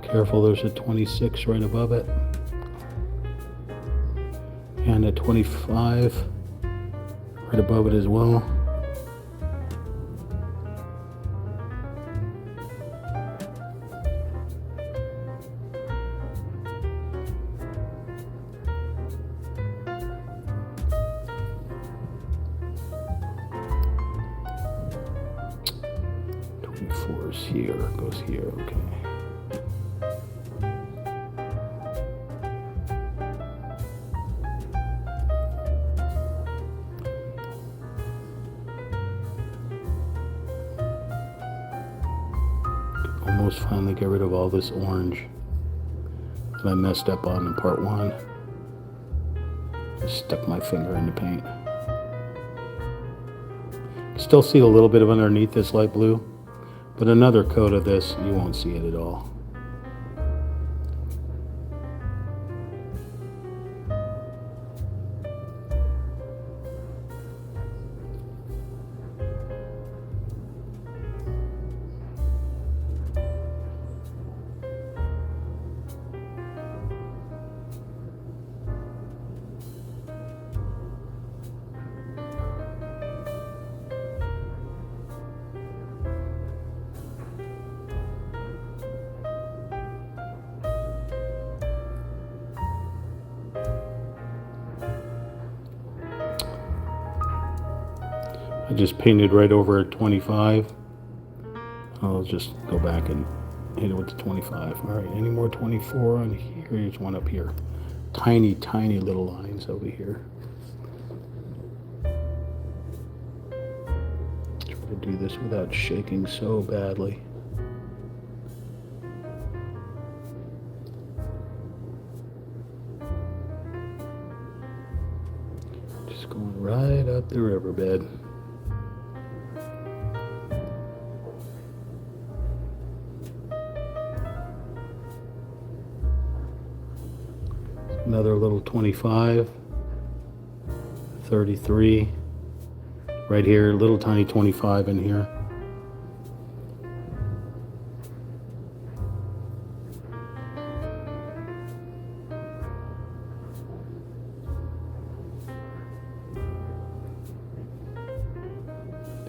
Careful, there's a 26 right above it. And a 25 right above it as well. Is here, goes here, okay. Almost finally get rid of all this orange that I messed up on in part one. Just stuck my finger in the paint. Still see a little bit of underneath this light blue, but another coat of this, you won't see it at all. I just painted right over at 25. I'll just go back and hit it with the 25. All right, any more 24 on here? Here's one up here. Tiny, tiny little lines over here. Try to do this without shaking so badly. Just going right up the riverbed. Another little 25, 33, right here, little tiny 25 in here.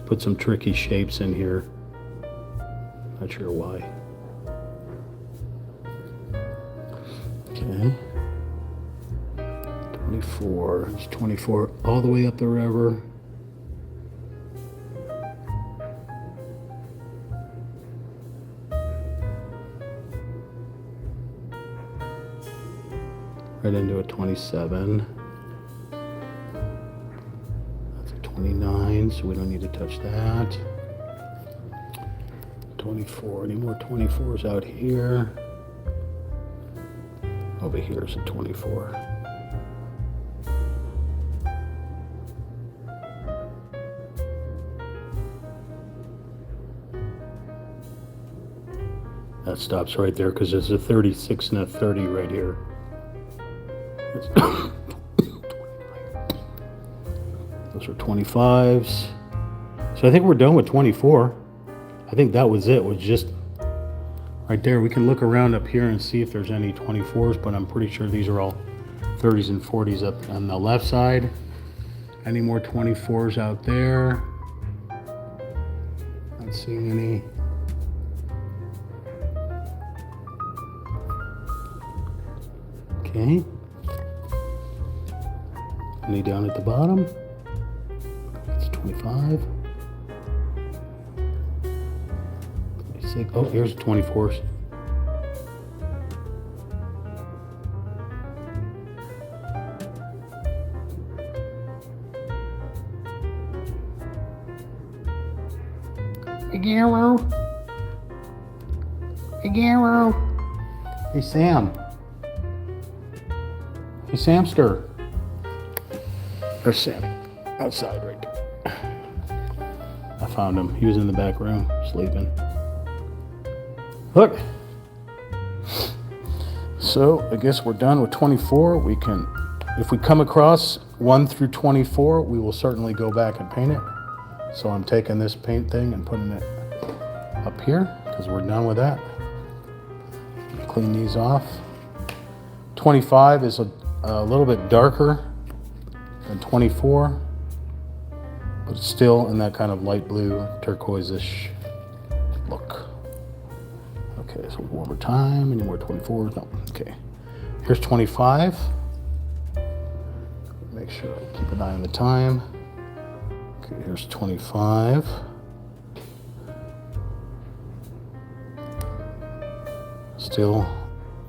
Put some tricky shapes in here, not sure why. Okay. 24, it's 24 all the way up the river. Right into a 27. That's a 29, so we don't need to touch that. 24, any more 24s out here? Over here is a 24. That stops right there because there's a 36 and a 30 right here. Those are 25s. So I think we're done with 24. I think that was it. Was just Right there, we can look around up here and see if there's any 24s, but I'm pretty sure these are all 30s and 40s up on the left side. Any more 24s out there? Not seeing any. Okay. Any down at the bottom? That's 25. 26. Oh, here's the 24s. Big arrow. Big arrow. Hey, Sam. Hey, Samster. There's Sam. Outside right there. I found him. He was in the back room, sleeping. Look. So, I guess we're done with 24. We can, if we come across 1 through 24, we will certainly go back and paint it. So I'm taking this paint thing and putting it up here because we're done with that. Clean these off. 25 is a little bit darker than 24, but it's still in that kind of light blue, turquoise-ish look. Okay, so one more time. Any more 24s? No. Okay. Here's 25. Make sure I keep an eye on the time. Okay, here's 25. Still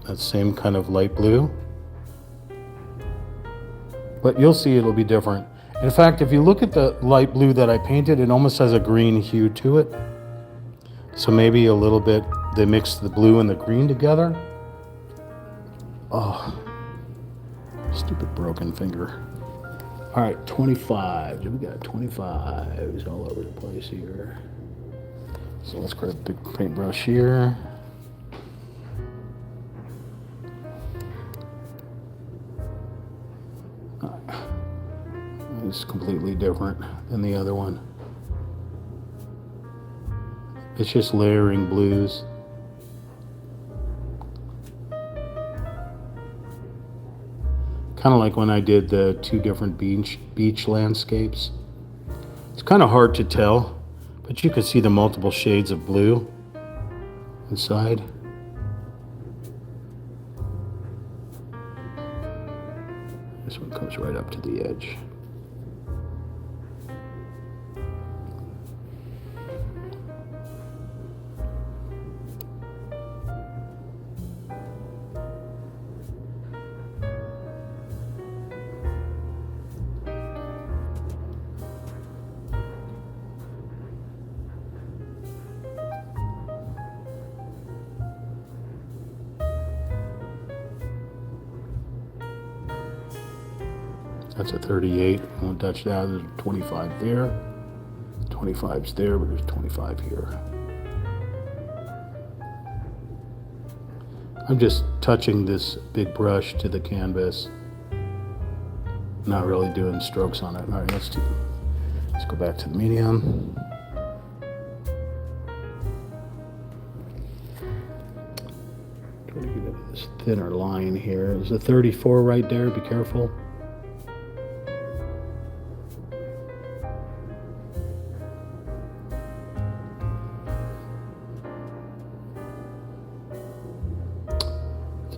that same kind of light blue. But you'll see it'll be different. In fact, if you look at the light blue that I painted, it almost has a green hue to it. So maybe a little bit, they mix the blue and the green together. Oh, stupid broken finger. All right, 25. We got 25s all over the place here. So let's grab a big paintbrush here. It's completely different than the other one. It's just layering blues. Kind of like when I did the 2 different beach landscapes. It's kind of hard to tell, but you can see the multiple shades of blue inside. This one comes right up to the edge. That's a 38. Won't touch that. There's 25 there. 25's there, but there's 25 here. I'm just touching this big brush to the canvas. Not really doing strokes on it. All right, let's go back to the medium. Try to get into this thinner line here. There's a 34 right there. Be careful.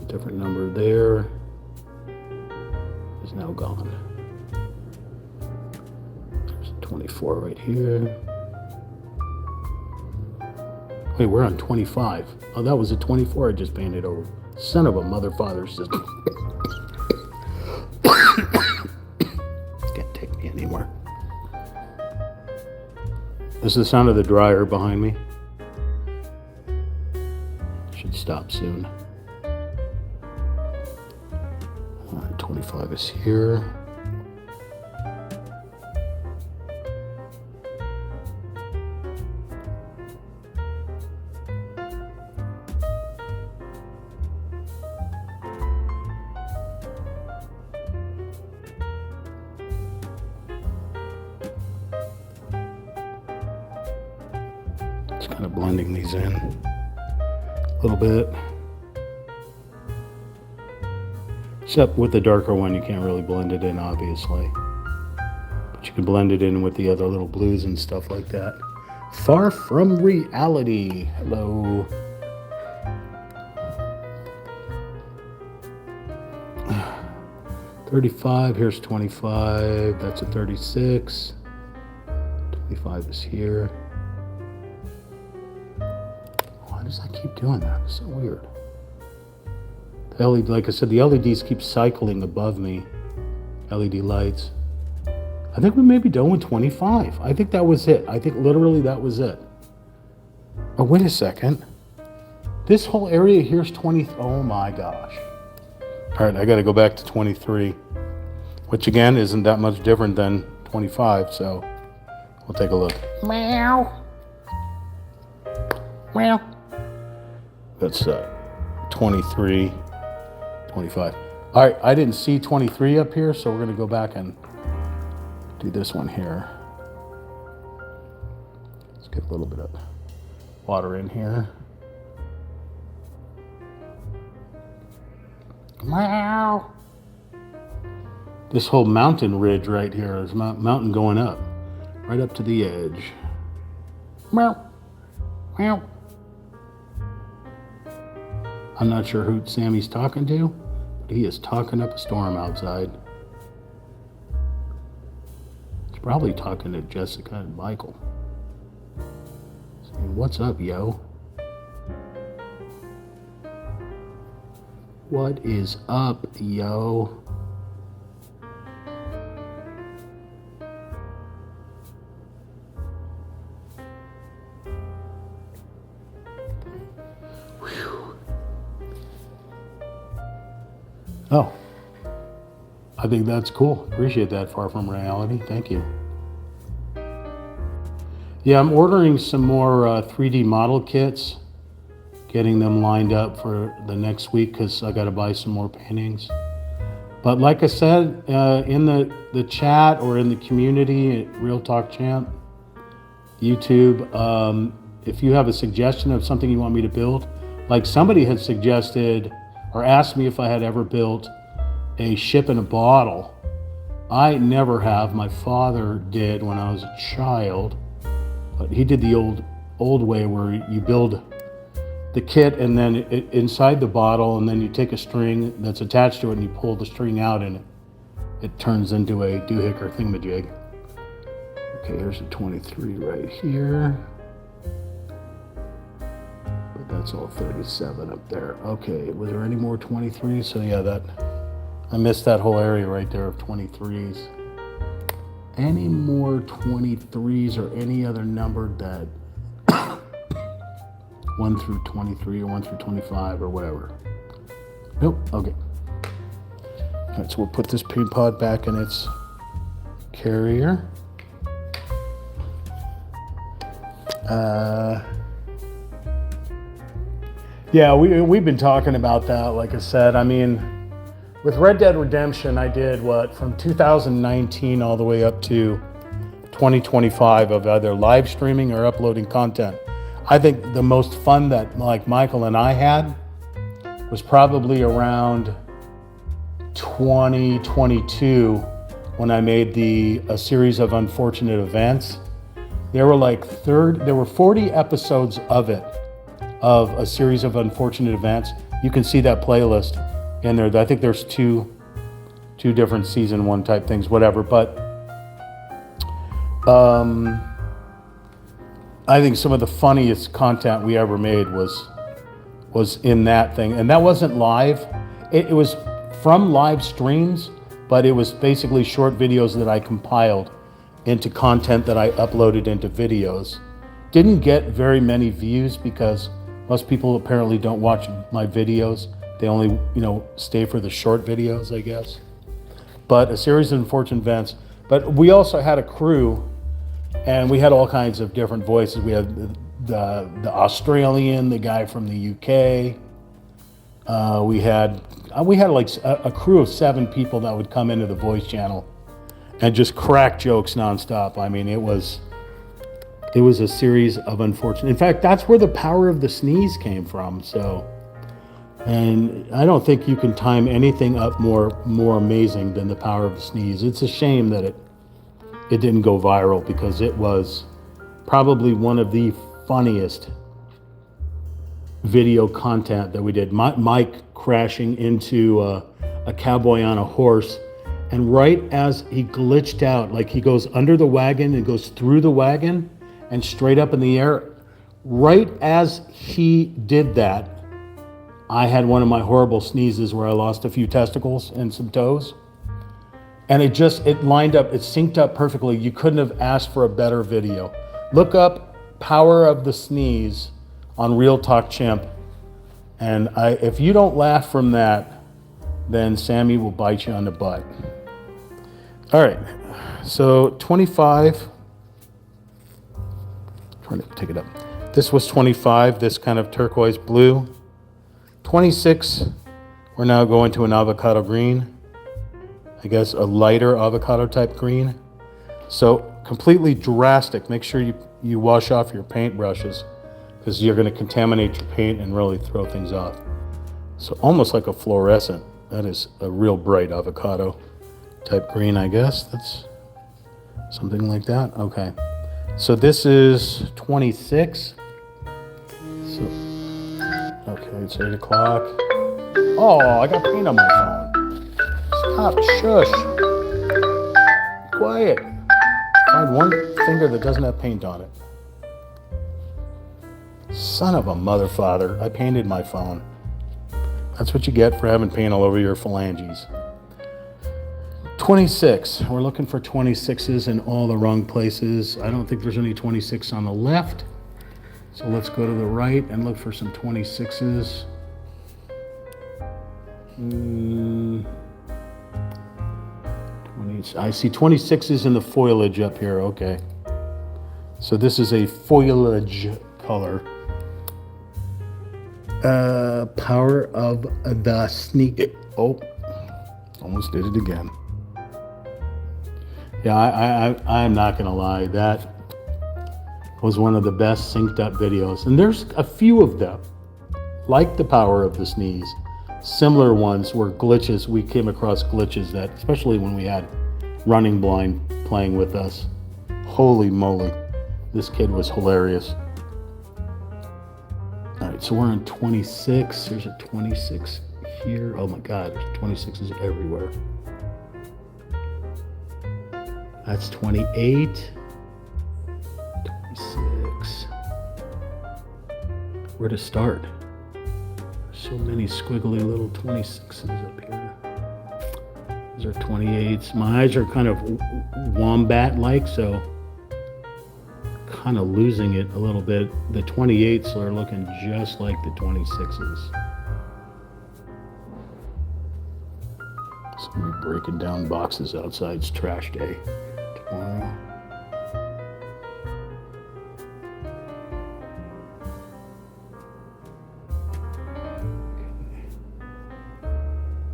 Different number there is now gone. There's 24 right here. Wait, we're on 25. Oh, that was a 24 I just painted over. Son of a mother father system. Can't take me anymore. This is the sound of the dryer behind me. Should stop soon. 25 is here. Just kind of blending these in. a little bit. Except with the darker one, you can't really blend it in, obviously. But you can blend it in with the other little blues and stuff like that. Far from reality. Hello. $35, here's $25, that's a $36. $25 is here. Why does that keep doing that? It's so weird. The LED, like I said, the LEDs keep cycling above me. LED lights. I think we may be done with 25. I think that was it. I think literally that was it. Oh, wait a second. This whole area here's 20. Oh my gosh. All right, I got to go back to 23, which again isn't that much different than 25. So we'll take a look. Meow. Meow. That's 23, 25. All right, I didn't see 23 up here, so we're going to go back and do this one here. Let's get a little bit of water in here. Meow. This whole mountain ridge right here is mountain going up, right up to the edge. Meow. Meow. I'm not sure who Sammy's talking to, but he is talking up a storm outside. He's probably talking to Jessica and Michael. Saying, what's up, yo? What is up, yo? Whew. Oh, I think that's cool. Appreciate that, Far From Reality. Thank you. Yeah, I'm ordering some more 3D model kits. Getting them lined up for the next week because I got to buy some more paintings. But like I said, in the chat or in the community at Real Talk Champ, YouTube, if you have a suggestion of something you want me to build, like somebody had suggested or asked me if I had ever built a ship in a bottle. I never have. My father did when I was a child, but he did the old way where you build the kit and then inside the bottle, and then you take a string that's attached to it and you pull the string out and it turns into a doohick or thingamajig. Okay, here's a 23 right here. But that's all 37 up there. Okay, was there any more 23s? So yeah, I missed that whole area right there of 23s. Any more 23s or any other number that 1 through 23 or 1 through 25 or whatever. Nope, okay. All right, so we'll put this paint pot back in its carrier. Yeah, we've been talking about that, like I said. I mean, with Red Dead Redemption, I did from 2019 all the way up to 2025 of either live streaming or uploading content. I think the most fun that like Michael and I had was probably around 2022 when I made a series of unfortunate events. There were 40 episodes of a series of unfortunate events. You can see that playlist in there. I think there's two different season 1 type things, whatever. But I think some of the funniest content we ever made was in that thing. And that wasn't live. It was from live streams, but it was basically short videos that I compiled into content that I uploaded into videos. Didn't get very many views because most people apparently don't watch my videos. They only, stay for the short videos, I guess. But a series of unfortunate events. But we also had a crew. And we had all kinds of different voices. We had the Australian, the guy from the UK. We had like a crew of 7 people that would come into the voice channel and just crack jokes nonstop. I mean, it was it was a series of unfortunate. In fact, that's where the power of the sneeze came from. So, and I don't think you can time anything up more amazing than the power of the sneeze. It's a shame that it didn't go viral, because it was probably one of the funniest video content that we did. Mike crashing into a cowboy on a horse, and right as he glitched out, like he goes under the wagon and goes through the wagon and straight up in the air, right as he did that, I had one of my horrible sneezes where I lost a few testicles and some toes. And it lined up, it synced up perfectly. You couldn't have asked for a better video. Look up Power of the Sneeze on Real Talk Chimp. And if you don't laugh from that, then Sammy will bite you on the butt. All right, so 25, trying to take it up. This was 25, this kind of turquoise blue. 26, we're now going to an avocado green. I guess a lighter avocado type green. So completely drastic. Make sure you wash off your paint brushes, because you're going to contaminate your paint and really throw things off. So almost like a fluorescent. That is a real bright avocado type green, I guess. That's something like that. Okay. So this is 26. So, okay, it's 8 o'clock. Oh, I got paint on my phone. Stop, shush. Quiet. Find one finger that doesn't have paint on it. Son of a mother father, I painted my phone. That's what you get for having paint all over your phalanges. 26, we're looking for 26s in all the wrong places. I don't think there's any 26 on the left. So let's go to the right and look for some 26s. I see 26s in the foliage up here, okay. So this is a foliage color. Power of the sneak. Oh, almost did it again. Yeah, I'm not gonna lie, that was one of the best synced up videos. And there's a few of them, like the power of the sneeze. Similar ones were glitches. We came across glitches that, especially when we had Running Blind playing with us. Holy moly, this kid was hilarious. All right, so we're on 26. There's a 26 here. Oh my God, there's 26s everywhere. That's 28. 26. Where to start? So many squiggly little 26s up here. These are 28s. My eyes are kind of wombat-like, so kind of losing it a little bit. The 28s are looking just like the 26s. So we're breaking down boxes outside. It's trash day tomorrow.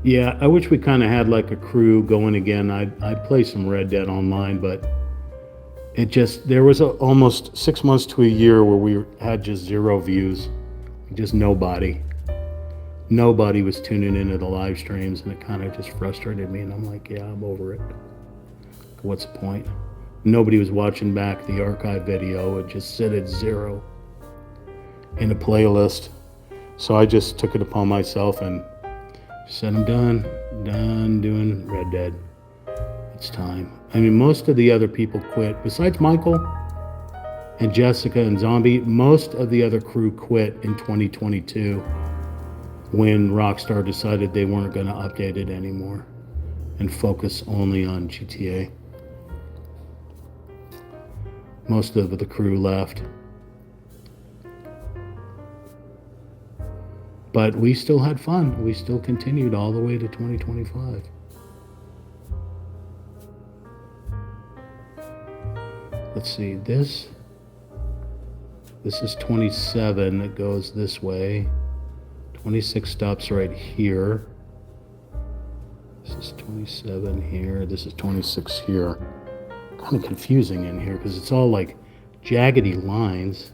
Yeah, I wish we kind of had like a crew going again. I'd play some Red Dead Online, but there was almost 6 months to a year where we had just 0 views, just nobody. Nobody was tuning into the live streams, and it kind of just frustrated me, and I'm like, yeah, I'm over it. What's the point? Nobody was watching back the archive video. It just sit at 0 in a playlist. So I just took it upon myself and said, I'm done doing Red Dead. It's time. I mean, most of the other people quit. Besides Michael and Jessica and Zombie, most of the other crew quit in 2022 when Rockstar decided they weren't going to update it anymore and focus only on GTA. Most of the crew left. But we still had fun. We still continued all the way to 2025. Let's see, this is 27 that goes this way. 26 stops right here. This is 27 here. This is 26 here. Kind of confusing in here because it's all like jaggedy lines.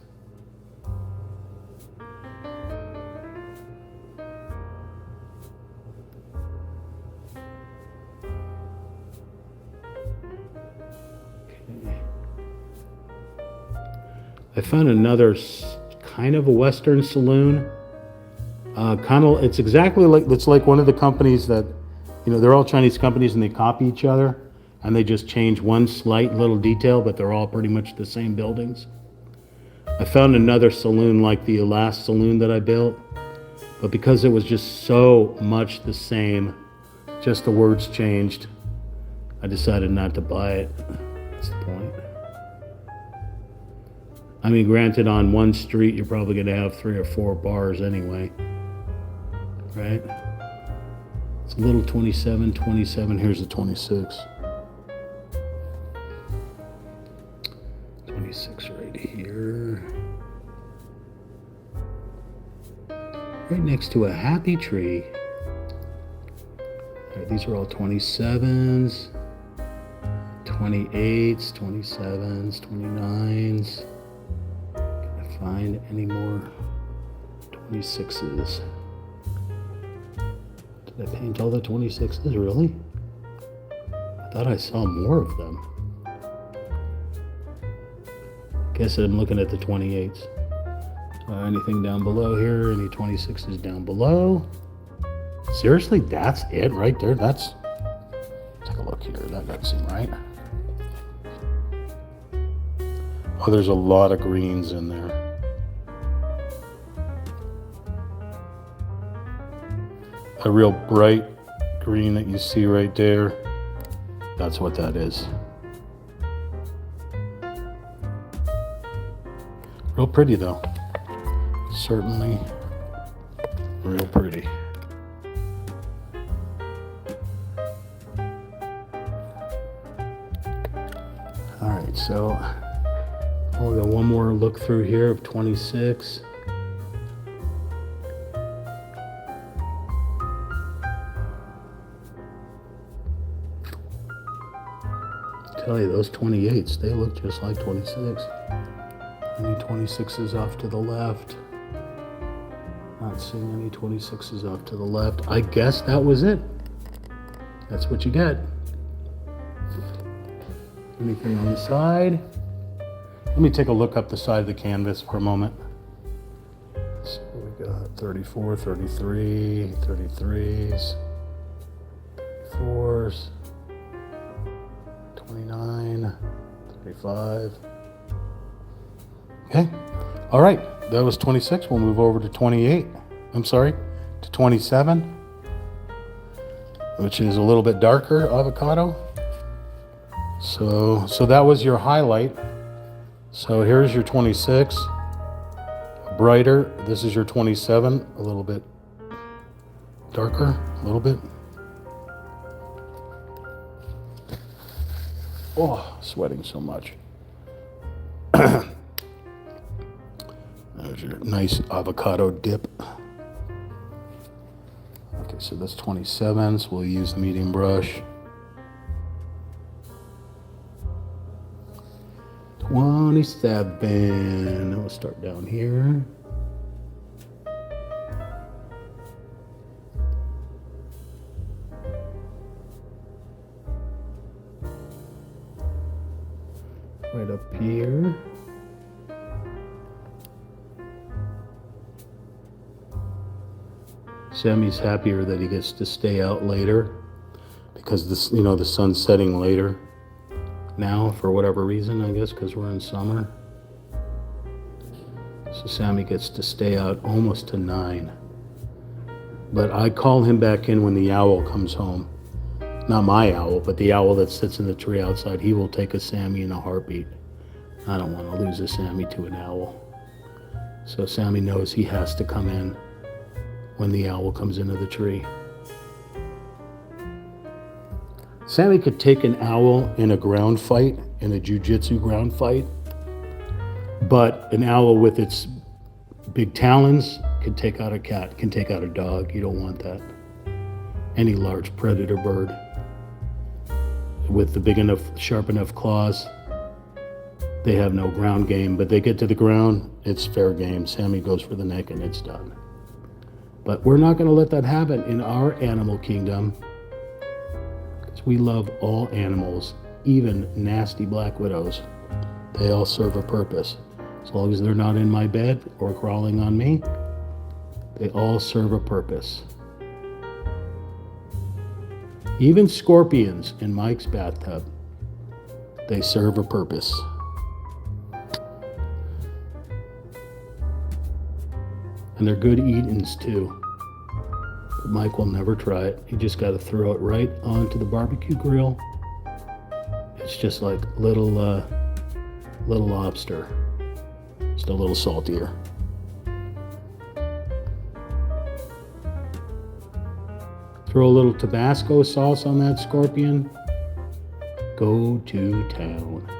I found another kind of a Western saloon. It's exactly like, it's like one of the companies that, they're all Chinese companies and they copy each other and they just change one slight little detail, but they're all pretty much the same buildings. I found another saloon like the last saloon that I built, but because it was just so much the same, just the words changed, I decided not to buy it. That's the point. I mean, granted, on one street, you're probably going to have 3 or 4 bars anyway, right? It's a little 27, 27. Here's the 26. 26 right here. Right next to a happy tree. All right, these are all 27s, 28s, 27s, 29s. Find any more 26s? Did I paint all the 26s, really? I thought I saw more of them. Guess I'm looking at the 28s. Anything down below here? Any 26s down below? Seriously, that's it right there? Take a look here. That doesn't seem right. Oh, there's a lot of greens in there. A real bright green that you see right there, that's what that is. Real pretty though. Certainly real pretty. All right, so we'll go one more look through here of 26. Tell you, those 28s, they look just like 26. Any 26s off to the left? Not seeing any 26s off to the left. I guess that was it. That's what you get. Anything on the side? Let me take a look up the side of the canvas for a moment. So we got 34, 33, 33s, 34s. 29, 35. Okay. All right. That was 26. We'll move over to 28. I'm sorry, to 27, which is a little bit darker avocado. So that was your highlight. So here's your 26. Brighter. This is your 27. A little bit darker. A little bit. Oh, sweating so much. There's your nice avocado dip. Okay, so that's 27s. We'll use the medium brush. 27. We'll start down here. Right up here. Sammy's happier that he gets to stay out later because this, the sun's setting later now for whatever reason, I guess because we're in summer. So Sammy gets to stay out almost to 9. But I call him back in when the owl comes home. Not my owl, but the owl that sits in the tree outside. He will take a Sammy in a heartbeat. I don't want to lose a Sammy to an owl. So Sammy knows he has to come in when the owl comes into the tree. Sammy could take an owl in a ground fight, in a jiu-jitsu ground fight, but an owl with its big talons can take out a cat, can take out a dog. You don't want that. Any large predator bird with the big enough, sharp enough claws they have no ground game, but they get to the ground, it's fair game. Sammy goes for the neck and it's done. But we're not going to let that happen in our animal kingdom, because we love all animals, even nasty black widows. They all serve a purpose. As long as they're not in my bed or crawling on me, they all serve a purpose. Even scorpions in Mike's bathtub, they serve a purpose. And they're good eatings too. But Mike will never try it. You just got to throw it right onto the barbecue grill. It's just like little lobster, just a little saltier. Throw a little Tabasco sauce on that scorpion. Go to town.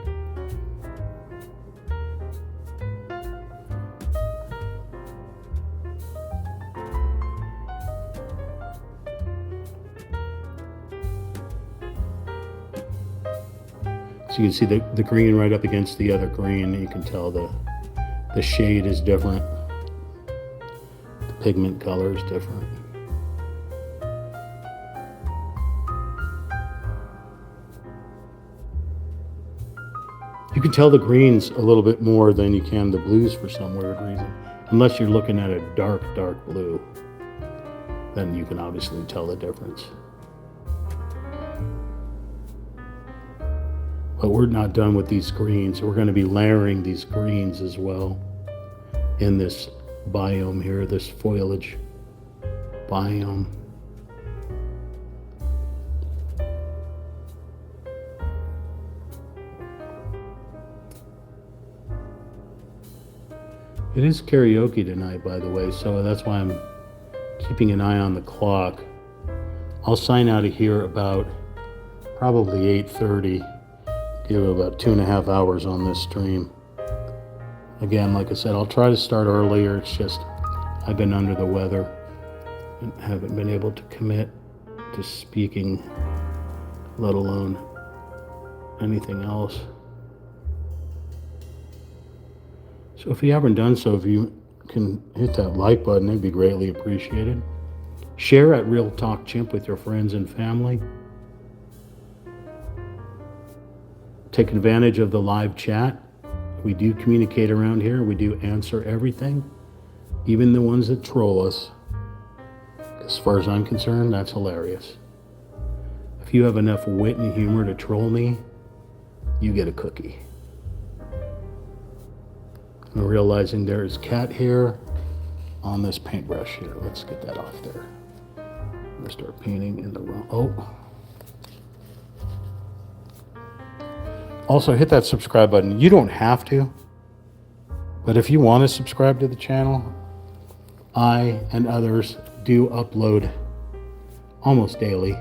So you can see the green right up against the other green. You can tell the shade is different. The pigment color is different. You can tell the greens a little bit more than you can the blues for some weird reason. Unless you're looking at a dark, dark blue, then you can obviously tell the difference. But we're not done with these greens. We're going to be layering these greens as well in this biome here, this foliage biome. It is karaoke tonight, by the way, so that's why I'm keeping an eye on the clock. I'll sign out of here about probably 8:30. Give it about 2.5 hours on this stream. Again, like I said, I'll try to start earlier. It's just I've been under the weather and haven't been able to commit to speaking, let alone anything else. So if you haven't done so, if you can hit that like button, it'd be greatly appreciated. Share at Real Talk Chimp with your friends and family. Take advantage of the live chat. We do communicate around here. We do answer everything, even the ones that troll us. As far as I'm concerned, that's hilarious. If you have enough wit and humor to troll me, you get a cookie. I'm realizing there is cat hair on this paintbrush here. Let's get that off there. I'm gonna start painting in the wrong. Oh. Also, hit that subscribe button. You don't have to, but if you want to subscribe to the channel, I and others do upload almost daily.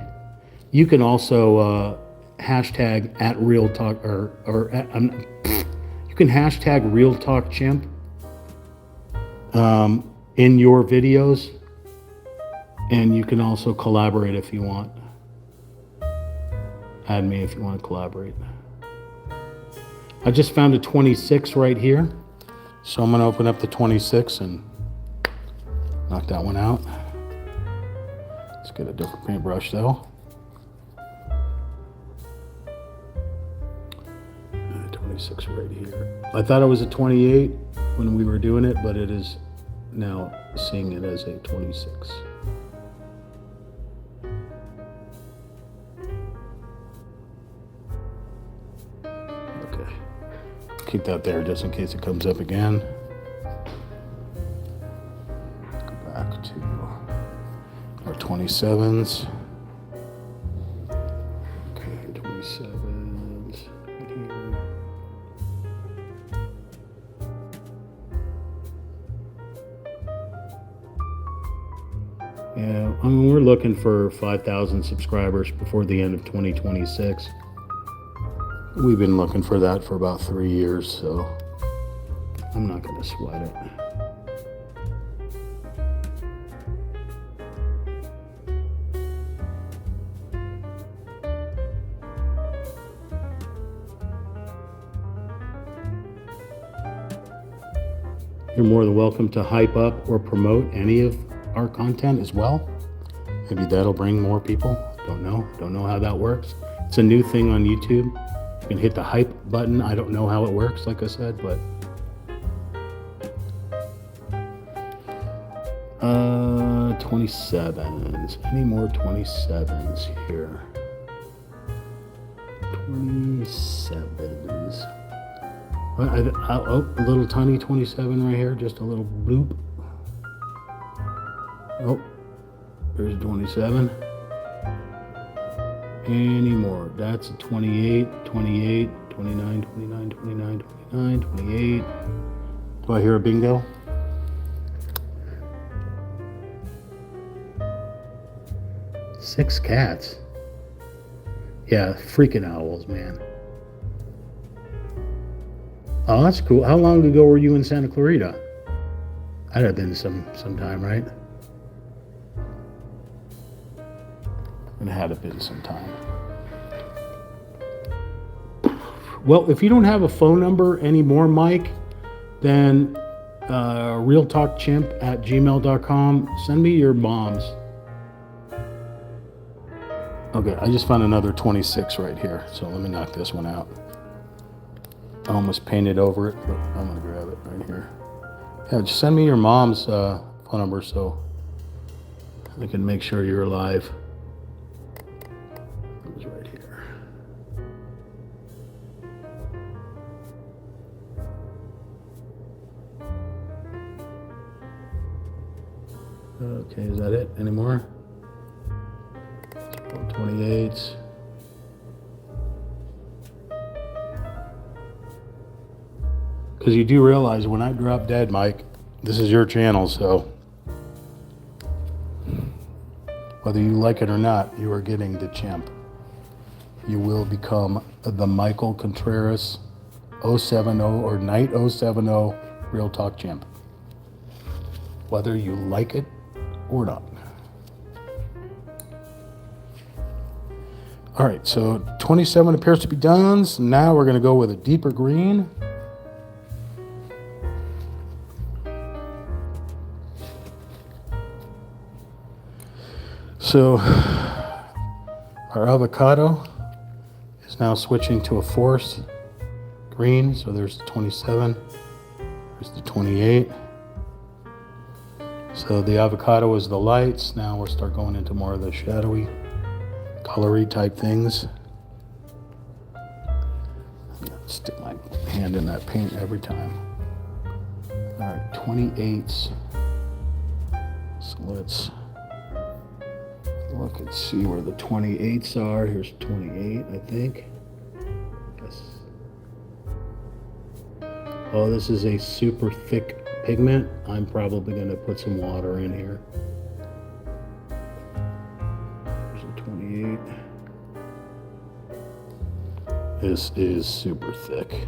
You can also hashtag at Real Talk you can hashtag Real Talk Chimp in your videos, and you can also collaborate if you want. Add me if you want to collaborate. I just found a 26 right here, so I'm going to open up the 26 and knock that one out. Let's get a different paintbrush though. 26 right here. I thought it was a 28 when we were doing it, but it is now seeing it as a 26. Okay. Keep that there just in case it comes up again. Go back to our 27s. Okay, 27s right here. Yeah, I mean, we're looking for 5,000 subscribers before the end of 2026. We've been looking for that for about 3 years, so I'm not going to sweat it. You're more than welcome to hype up or promote any of our content as well. Maybe that'll bring more people. Don't know how that works. It's a new thing on YouTube. You can hit the hype button. I don't know how it works, like I said, but 27s. Any more 27s here? 27s. Oh, a little tiny 27 right here, just a little bloop. Oh, there's a 27. Any more? That's a 28, 28, 29, 29, 29, 29, 28. Do I hear a bingo? Six cats. Yeah, freaking owls, man. Oh, that's cool. How long ago were you in Santa Clarita? I'd have been some time, right? It had to have been some time. Well, if you don't have a phone number anymore, Mike, then realtalkchimp@gmail.com. Send me your mom's. Okay, I just found another 26 right here, so let me knock this one out. I almost painted over it, but I'm gonna grab it right here. Yeah, just send me your mom's phone number so I can make sure you're alive. It's right here. Okay, is that it? Any more? 28s. Because you do realize when I drop dead, Mike, this is your channel, so whether you like it or not, you are getting the chimp. You will become the Michael Contreras 070 or Knight 070 Real Talk Chimp. Whether you like it or not. All right, so 27 appears to be done. So now we're going to go with a deeper green. So our avocado is now switching to a forest green. So there's the 27, there's the 28. So the avocado is the lights. Now we'll start going into more of the shadowy, colory type things. Stick my hand in that paint every time. All right, 28s. So let's look and see where the 28s are. Here's 28, I think. Yes. Oh, this is a super thick pigment. I'm probably going to put some water in here. There's a 28. This is super thick.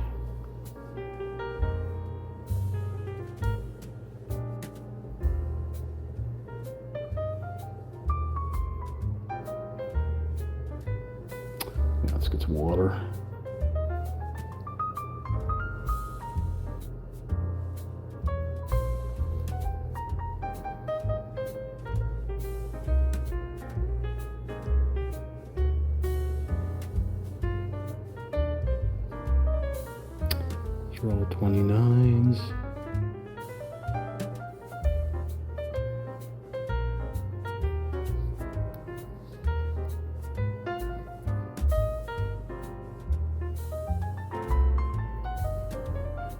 Let's get some water. Roll 29s.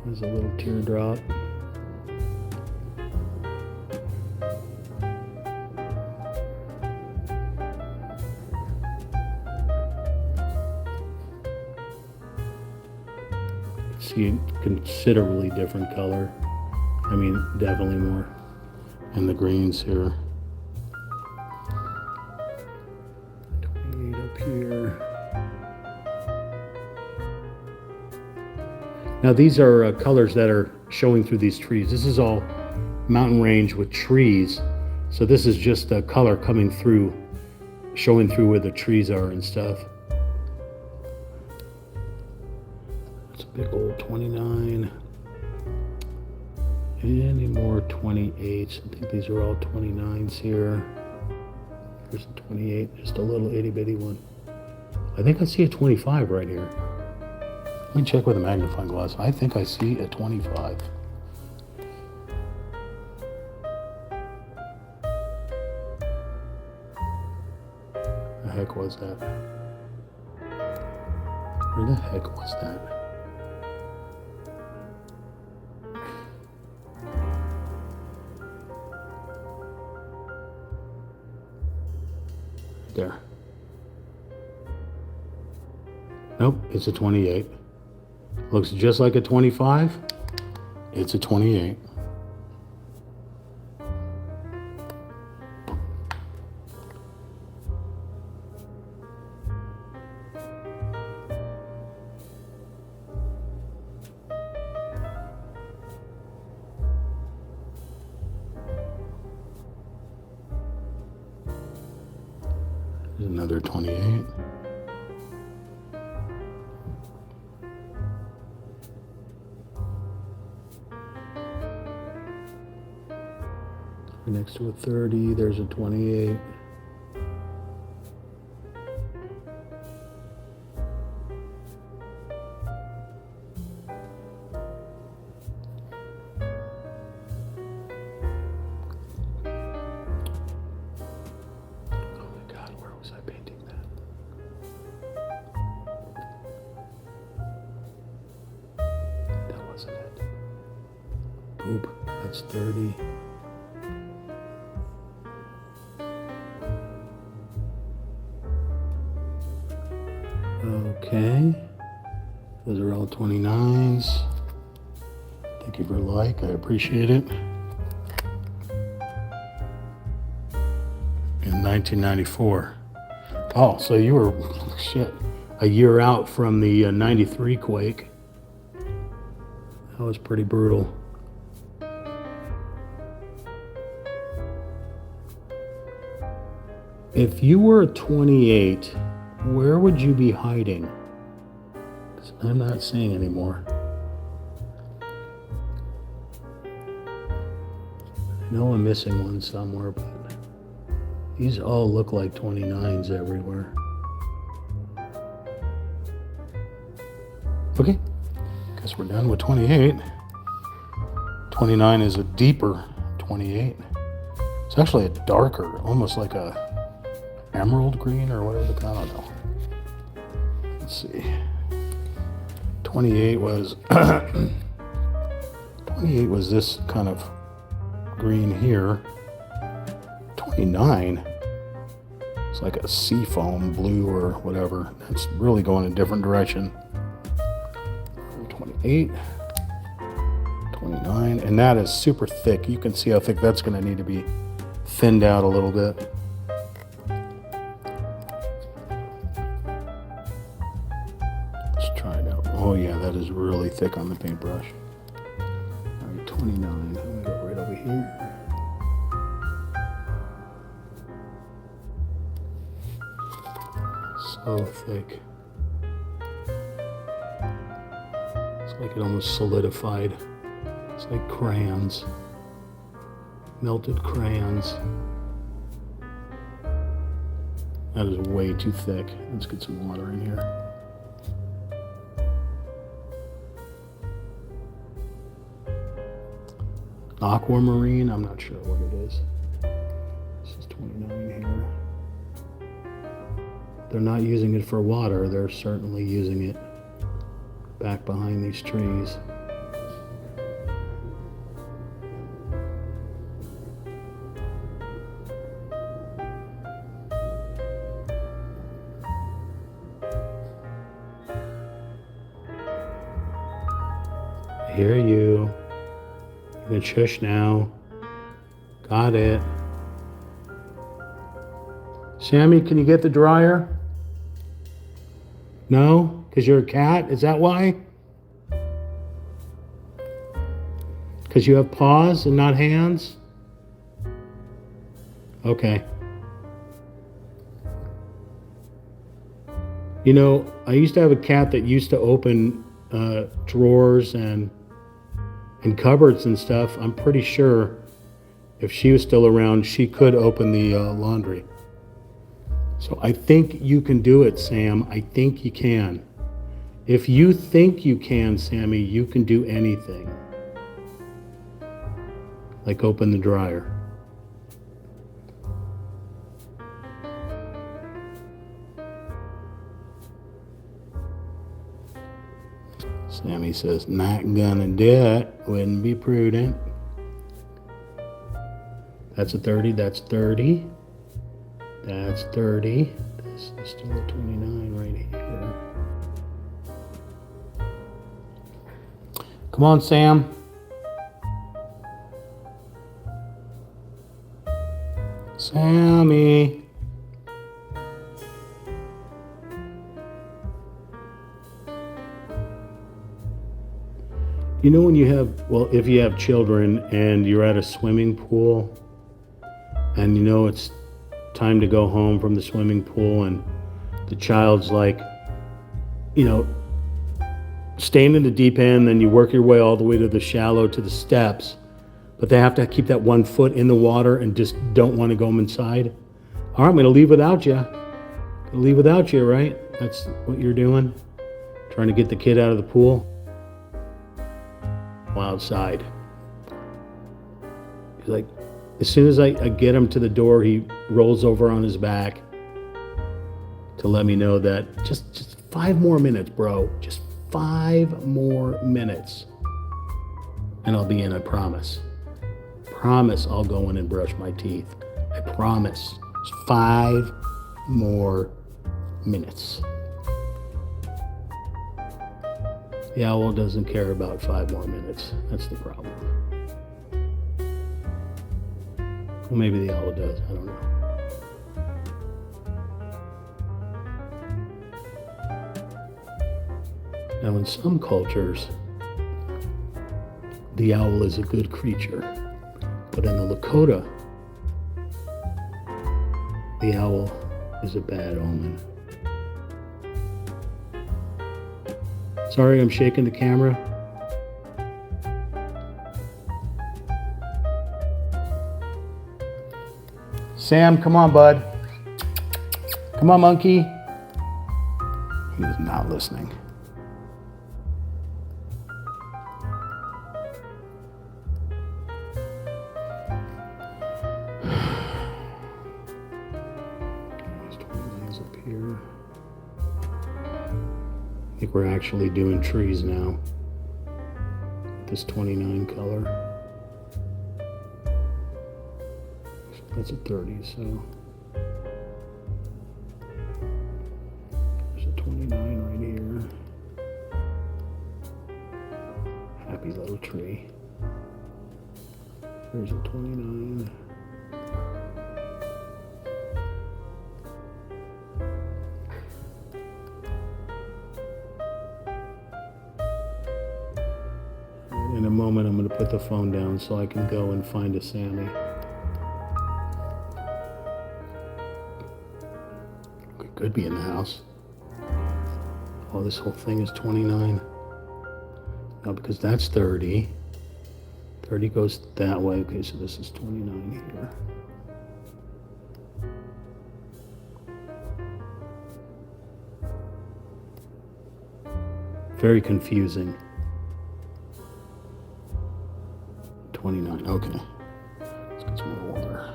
There's a little teardrop. See a considerably different color. I mean, definitely more. And the greens here. 28 up here. Now these are colors that are showing through these trees. This is all mountain range with trees. So this is just a color coming through, showing through where the trees are and stuff. It's a big old 29. Any more 28s? I think these are all 29s here. Here's a 28, just a little itty bitty one. I think I see a 25 right here. Let me check with a magnifying glass. I think I see a 25. The heck was that? Where the heck was that? There. Nope, it's a 28. Looks just like a 25. It's a 28. There's another 28. Next to a 30, there's a 28. Oop, that's 30. Okay. Those are all 29s. Thank you for like, I appreciate it. In 1994. Oh, so you were, shit, a year out from the 93 quake. That was pretty brutal. If you were a 28, where would you be hiding? 'Cause I'm not seeing anymore. I know I'm missing one somewhere, but these all look like 29s everywhere. Okay, guess we're done with 28. 29 is a deeper 28. It's actually a darker, almost like a emerald green or whatever the, I don't know. Let's see. 28 was 28 was this kind of green here. 29, it's like a seafoam blue or whatever. That's really going a different direction. 28, 29, and that is super thick. You can see how thick that's going to need to be thinned out a little bit. Let's try it out. Oh yeah, that is really thick on the paintbrush. All right, 29. I'm going to go right over here. So thick. It's like it almost solidified. It's like crayons. Melted crayons. That is way too thick. Let's get some water in here. Aquamarine, I'm not sure what it is. This is 29 here. They're not using it for water, they're certainly using it back behind these trees. I hear you. You can shush now. Got it. Sammy, can you get the dryer? No? Because you're a cat? Is that why? Because you have paws and not hands? Okay. You know, I used to have a cat that used to open drawers and and cupboards and stuff. I'm pretty sure if she was still around, she could open the laundry. So I think you can do it, Sam. I think you can. If you think you can, Sammy, you can do anything. Like open the dryer. Sammy says, not gonna do it. Wouldn't be prudent. That's a 30, that's 30. That's 30. This is still a 29 right here. Come on, Sam. Sammy. You know when you have, well, if you have children and you're at a swimming pool and you know it's time to go home from the swimming pool and the child's like, you know, staying in the deep end, then you work your way all the way to the shallow, to the steps, but they have to keep that 1 foot in the water and just don't want to go inside. All right, I'm going to leave without you. Gonna leave without you, right? That's what you're doing? Trying to get the kid out of the pool? Outside. He's like, as soon as I get him to the door, he rolls over on his back to let me know that just 5 more minutes, bro. Just 5 more minutes. And I'll be in, I promise. Promise I'll go in and brush my teeth. I promise. Just 5 more minutes. The owl doesn't care about 5 more minutes. That's the problem. Well, maybe the owl does. I don't know. Now, in some cultures, the owl is a good creature. But in the Lakota, the owl is a bad omen. Sorry, I'm shaking the camera. Sam, come on, bud. Come on, monkey. He is not listening. There's 29s up here. I think we're actually doing trees now. This 29 color. That's a 30, so there's a 29 right here. Happy little tree. There's a 29. In a moment, I'm going to put the phone down so I can go and find a Sammy. Could be in the house. Oh, this whole thing is 29. No, because that's 30. 30 goes that way. Okay, so this is 29 here. Very confusing. 29, okay. Let's get some more water.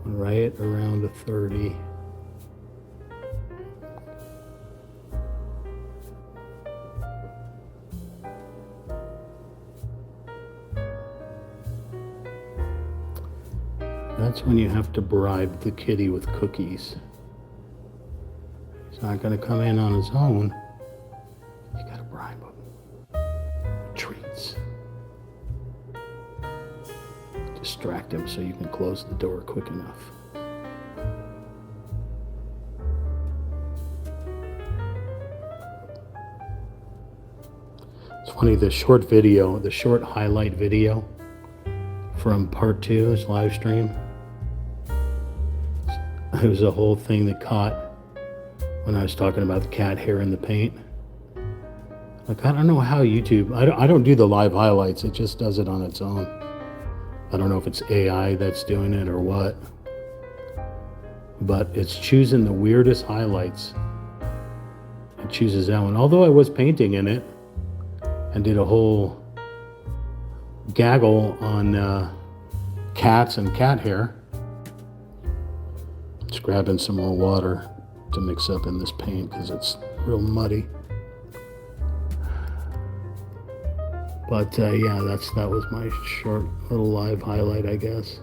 Right around a 30. That's when you have to bribe the kitty with cookies. He's not going to come in on his own. You got to bribe him. Treats. Distract him so you can close the door quick enough. funny, the short video, the short highlight video from part 2's live stream, it was a whole thing that caught when I was talking about the cat hair in the paint. Like, I don't know how YouTube, I don't do the live highlights, it just does it on its own. I don't know if it's AI that's doing it or what, but it's choosing the weirdest highlights. It chooses that one. Although I was painting in it and did a whole gaggle on cats and cat hair. Just grabbing some more water to mix up in this paint because it's real muddy. But yeah, that was my short little live highlight, I guess.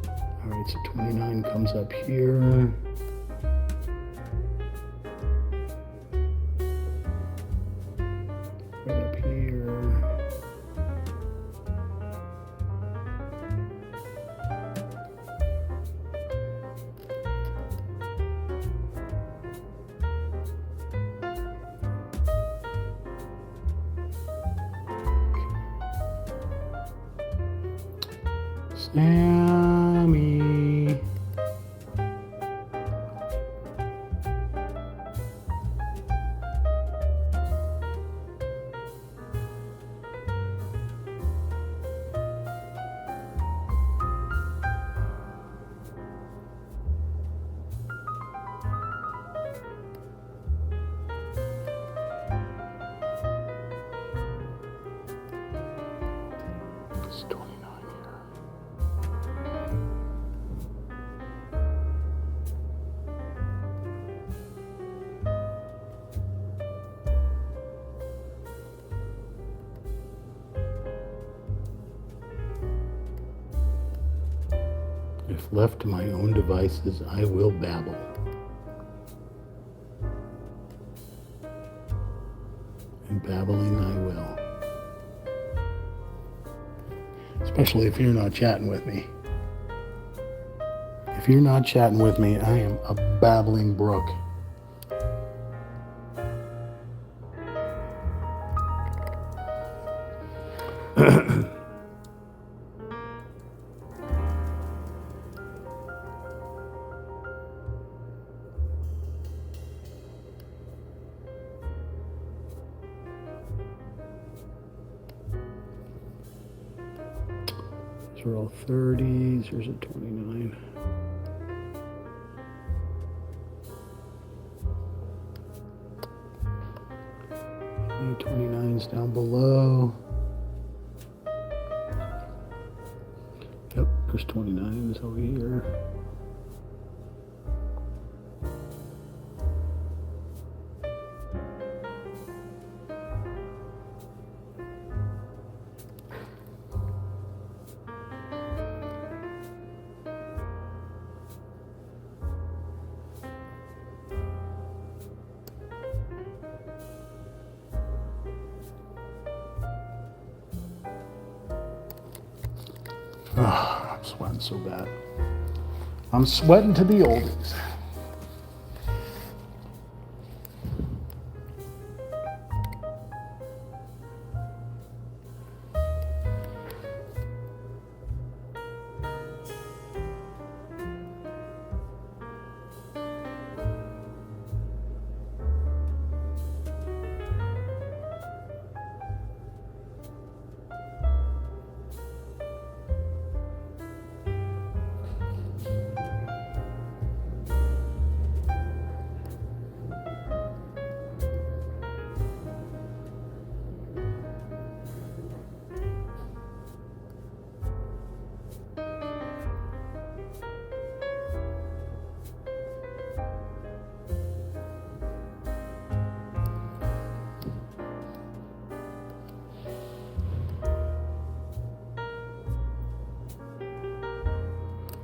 All right, so 29 comes up here. Right up here. Sammy. It's 29 here. If left to my own devices, I will babble. And babbling I will. Especially if you're not chatting with me. If you're not chatting with me, I am a babbling brook. These are all 30s. Here's a 29. 29's down below. Yep, there's 29s over here. Oh, I'm sweating so bad. I'm sweating to the oldies.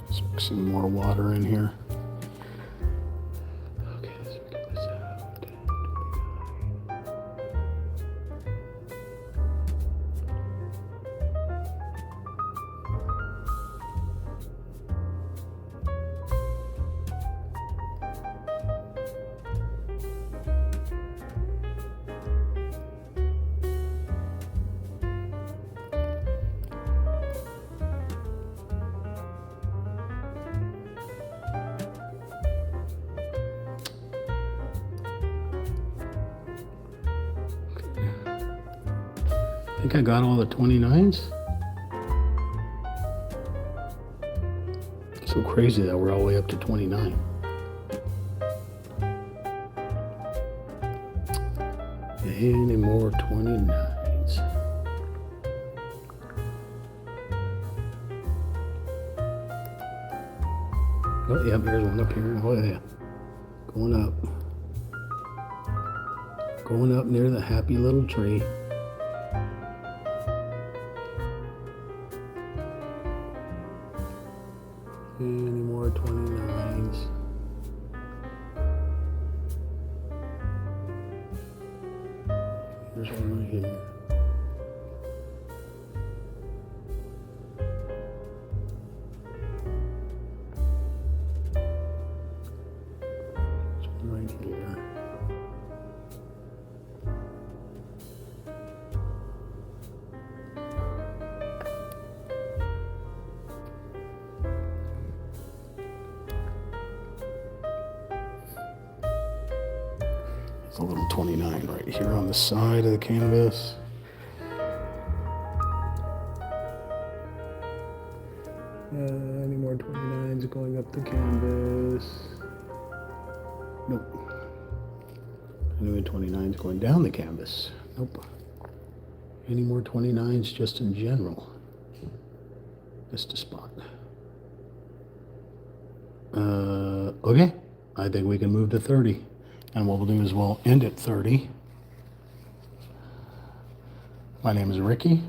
Let's mix some more water in here. Okay, let's figure this out. think I got all the 29s. So crazy that we're all the way up to 29. Any more 29s? Oh, yeah, here's one up here. Oh, yeah. Going up. Going up near the happy little tree. Any more 29s? There's one right here. There's one right here. There's a little 29 right here on the side of the canvas. Any more 29s going up the canvas? Nope. Any more 29s going down the canvas? Nope. Any more 29s just in general? Just a spot. Okay. I think we can move to 30. And what we'll do is we'll end at 30. My name is Ricky.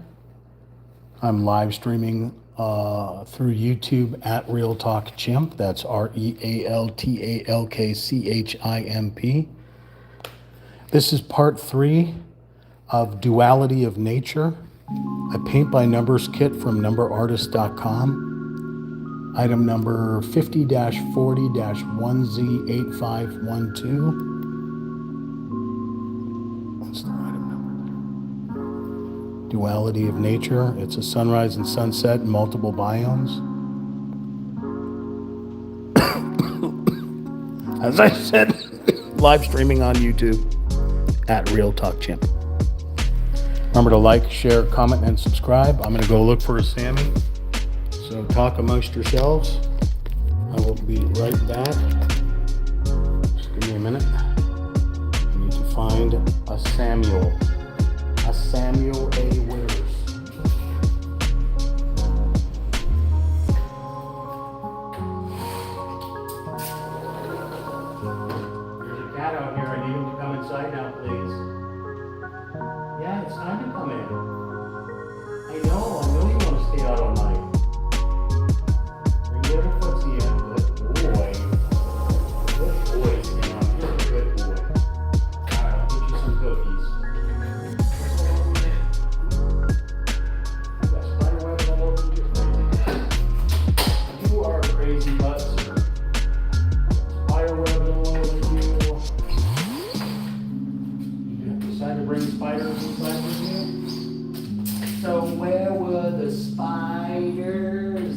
I'm live streaming through YouTube at Real Talk Chimp. That's RealTalkChimp. This is part 3 of Duality of Nature, a paint by numbers kit from numberartist.com. Item number 50-40-1Z8512. What's the item number? Duality of Nature. It's a sunrise and sunset in multiple biomes. As I said, live streaming on YouTube at Real Talk Chimp. Remember to like, share, comment, and subscribe. I'm going to go look for a Sammy. So talk amongst yourselves. I will be right back. Just give me a minute. I need to find a Samuel. A Samuel A. Withers. There's a cat out here. I need him to come inside now, please. Yeah, it's time to come in. I know you want to stay out all night. Bring your little footsie in. Good boy. Good boy, Sam. You're a good boy. Alright, I'll get you some cookies. You got spider webs all over you, crazy. You are a crazy butt, sir. Spider webs all over you. You decided to bring spiders inside with you? So where were the spiders?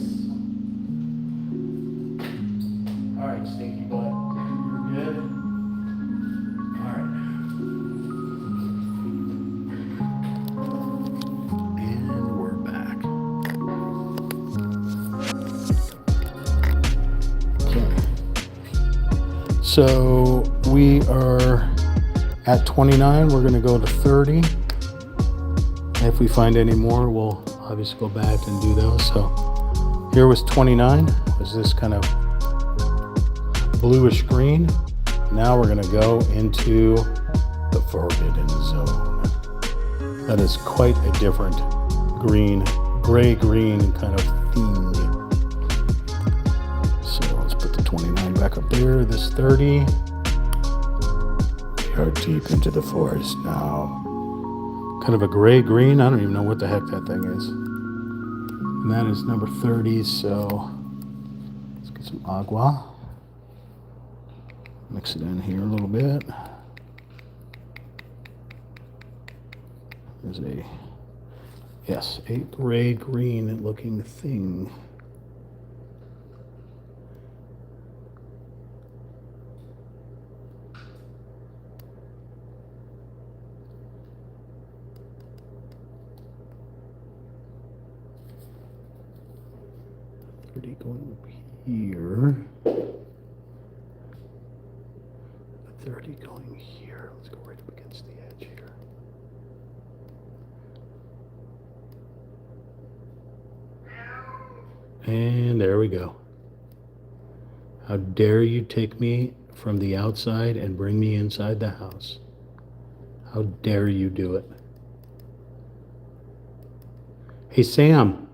Alright, stinky butt. You're good? Alright. And we're back. Okay. So we are at 29. We're going to go to 30. If we find any more, we'll obviously go back and do those. So here was 29. Was this kind of bluish green. Now we're going to go into the forbidden zone. That is quite a different green, gray-green kind of thing. So let's put the 29 back up there. This 30. We are deep into the forest now. Kind of a gray-green. I don't even know what the heck that thing is. And that is number 30. So let's get some agua. Mix it in here a little bit. There's a gray-green looking thing. 30 going here. 30 going here. Let's go right up against the edge here. And there we go. How dare you take me from the outside and bring me inside the house? How dare you do it? Hey, Sam.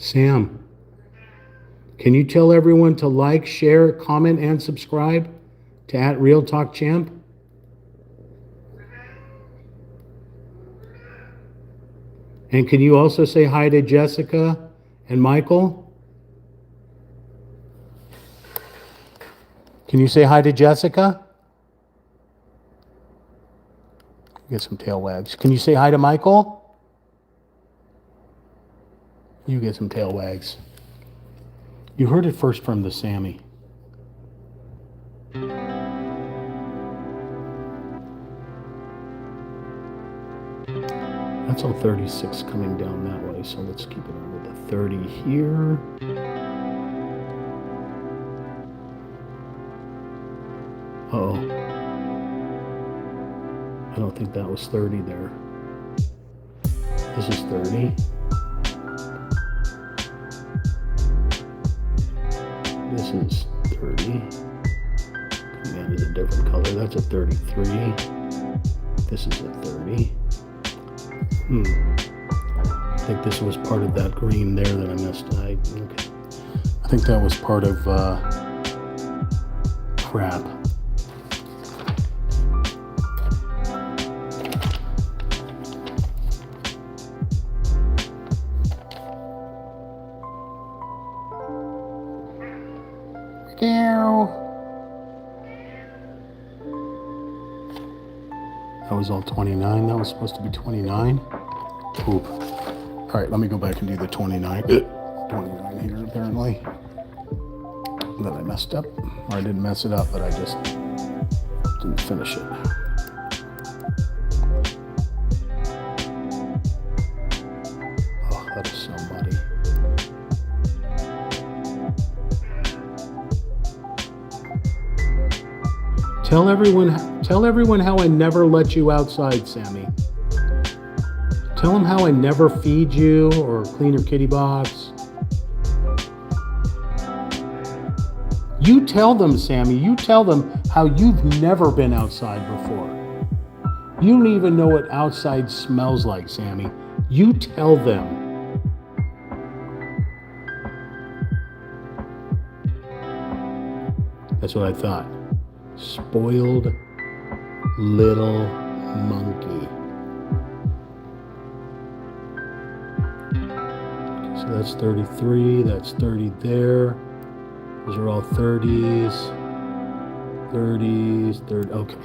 Sam, can you tell everyone to like, share, comment, and subscribe to @RealTalkChamp? And can you also say hi to Jessica and Michael? Can you say hi to Jessica? Get some tail wags. Can you say hi to Michael? You get some tail wags. You heard it first from the Sammy. That's all 36 coming down that way, so let's keep it under the 30 here. Uh-oh. I don't think that was 30 there. This is 30. This is 30. That is a different color. That's a 33. This is a 30. I think this was part of that green there that I missed. Okay. I think that was part of crap. That was all 29. That was supposed to be 29. Oop. All right, let me go back and do the 29. 29 here, apparently. That I messed up. Or I didn't mess it up, but I just didn't finish it. Oh, that is so muddy. Tell everyone how I never let you outside, Sammy. Tell them how I never feed you or clean your kitty box. You tell them, Sammy, you tell them how you've never been outside before. You don't even know what outside smells like, Sammy. You tell them. That's what I thought. Spoiled little monkey. So that's 33, that's 30 there. Those are all 30s, 30s, 30, okay.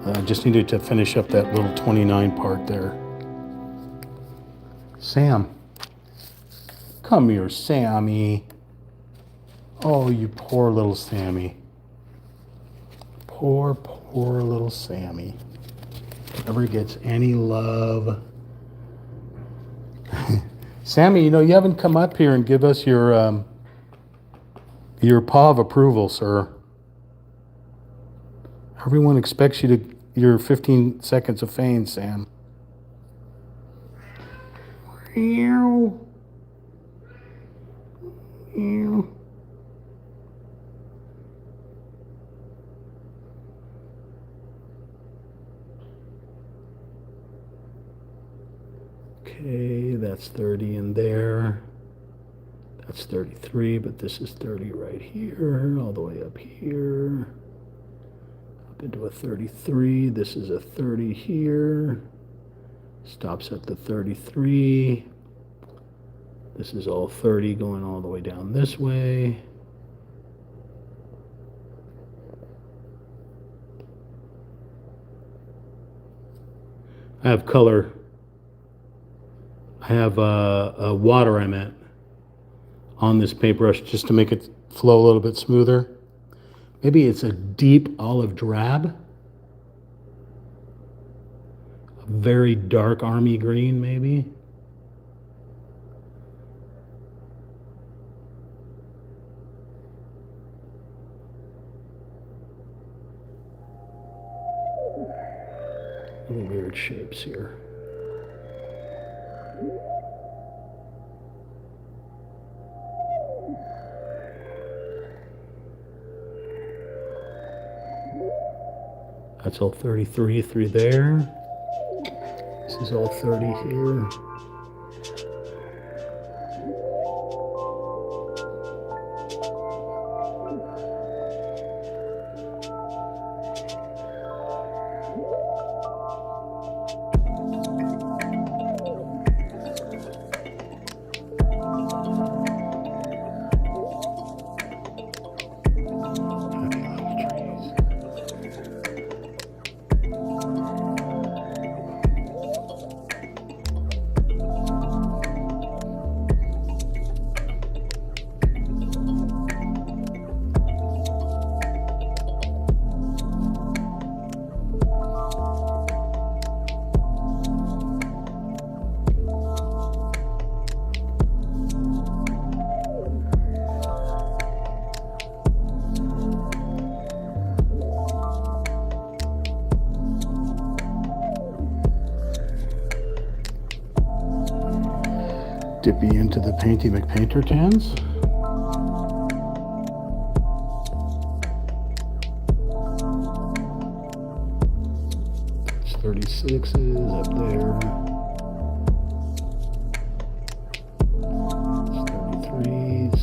I just needed to finish up that little 29 part there. Sam. Come here, Sammy. Oh, you poor little Sammy. Poor little Sammy. Never gets any love. Sammy, you know, you haven't come up here and give us your paw of approval, sir. Everyone expects you to, your 15 seconds of fame, Sam. Ew. Ew. Okay, that's 30 in there. That's 33, but this is 30 right here, all the way up here. Up into a 33. This is a 30 here. Stops at the 33. This is all 30 going all the way down this way. I have color. I have water I meant on this paintbrush just to make it flow a little bit smoother. Maybe it's a deep olive drab. very dark army green, maybe. Little weird shapes here. That's all 33 through there. This is all 30 here. Dippy into the Painty McPainter tans. It's 36s up there. It's 33s.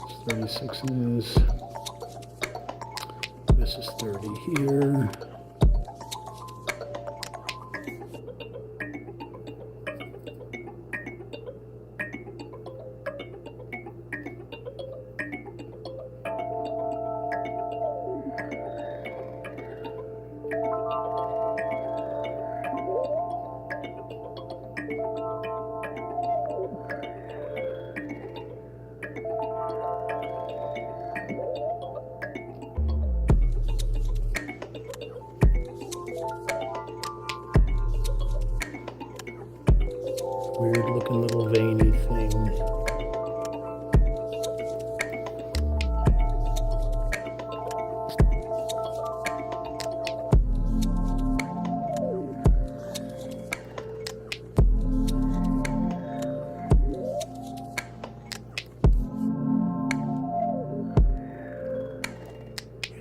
It's 36s. This is 30 here. Weird looking little veiny thing.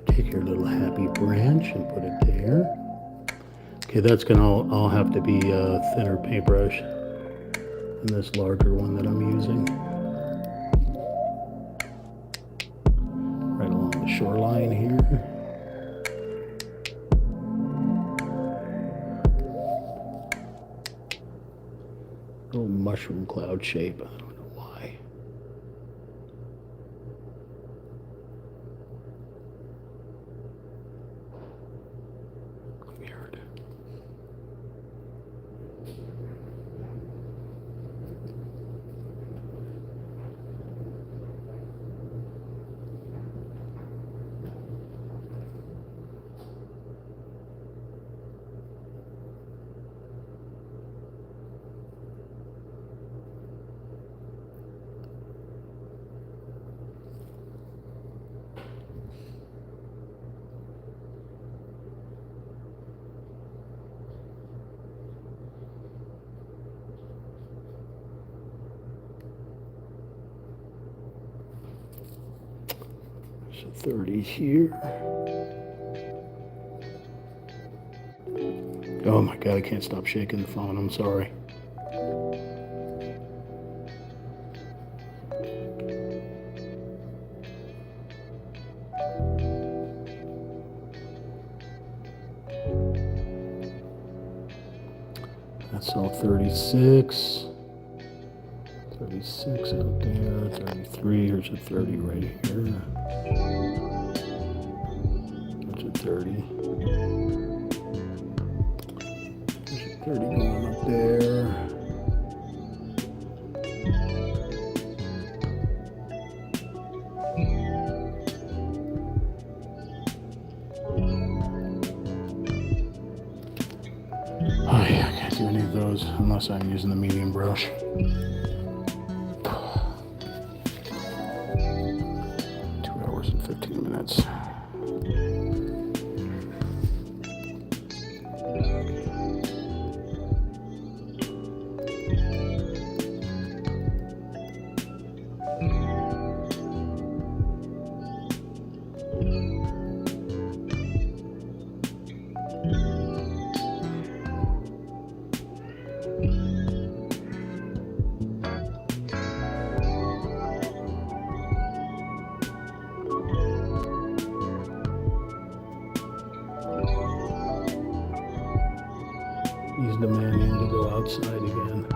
Take your little happy branch and put it there. Okay, that's gonna all have to be a thinner paintbrush than this larger one that I'm using. Right along the shoreline here. Little mushroom cloud shape. I don't know why. Weird. So 30 here. Oh my God, I can't stop shaking the phone. I'm sorry. That's all 36. 36 out there, 33, here's a 30 right here. There's a 30. There's a 30 going up there. do any of those unless I'm using the medium brush. 2 hours and 15 minutes. He's demanding to go outside again.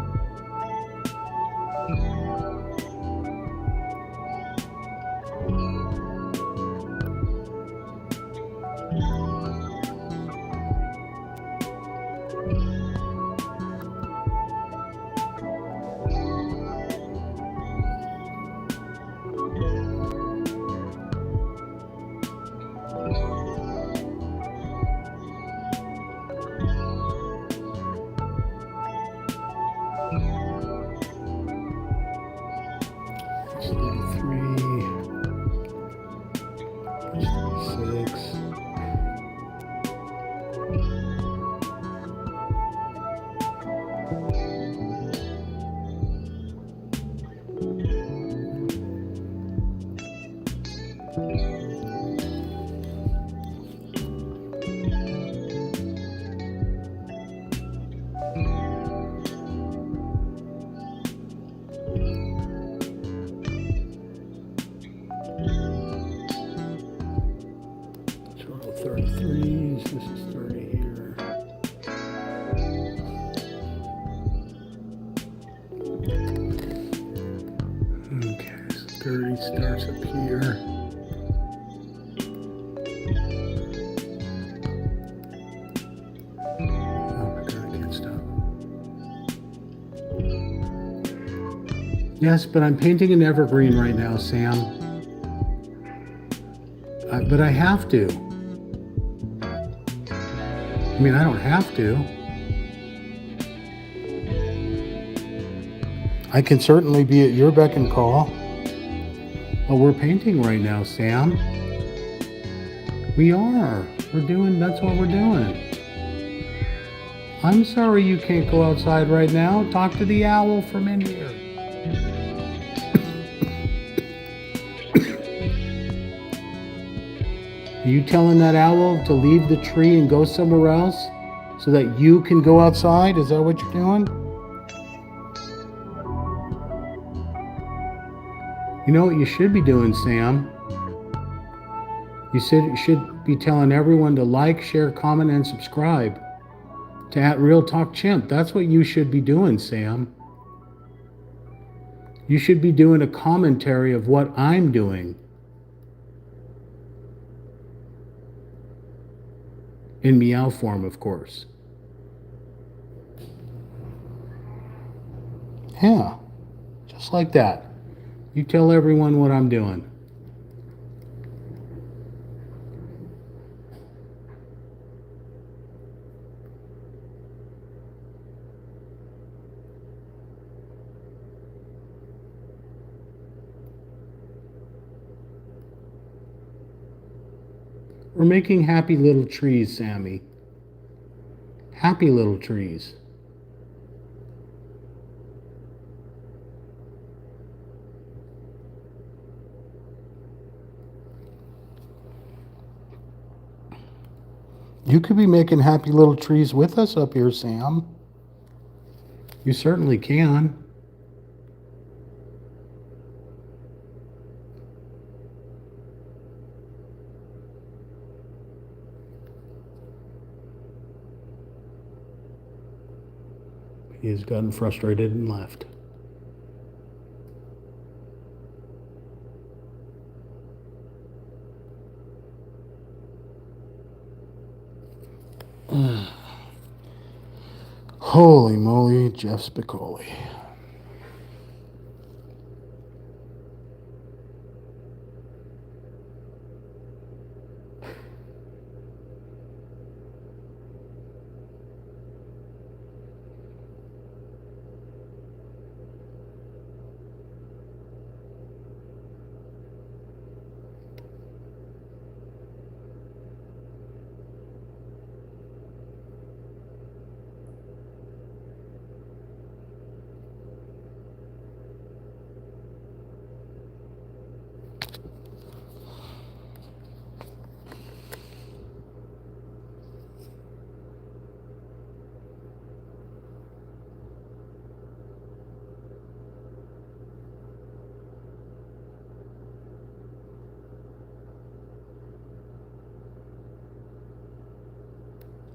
It's 33. It's 36. So 33s, this is 30 here. Okay, so 30 starts up here. Oh my God, I can't stop. Yes, but I'm painting an evergreen right now, Sam. But I have to. I mean, I don't have to. I can certainly be at your beck and call. But we're painting right now, Sam. We are. That's what we're doing. I'm sorry you can't go outside right now. Talk to the owl from in here. Are you telling that owl to leave the tree and go somewhere else so that you can go outside? Is that what you're doing? You know what you should be doing, Sam? You should be telling everyone to like, share, comment, and subscribe to @RealTalkChimp. That's what you should be doing, Sam. You should be doing a commentary of what I'm doing. In meow form, of course. Yeah, just like that. You tell everyone what I'm doing. We're making happy little trees, Sammy. Happy little trees. You could be making happy little trees with us up here, Sam. You certainly can. He has gotten frustrated and left. Holy moly, Jeff Spicoli.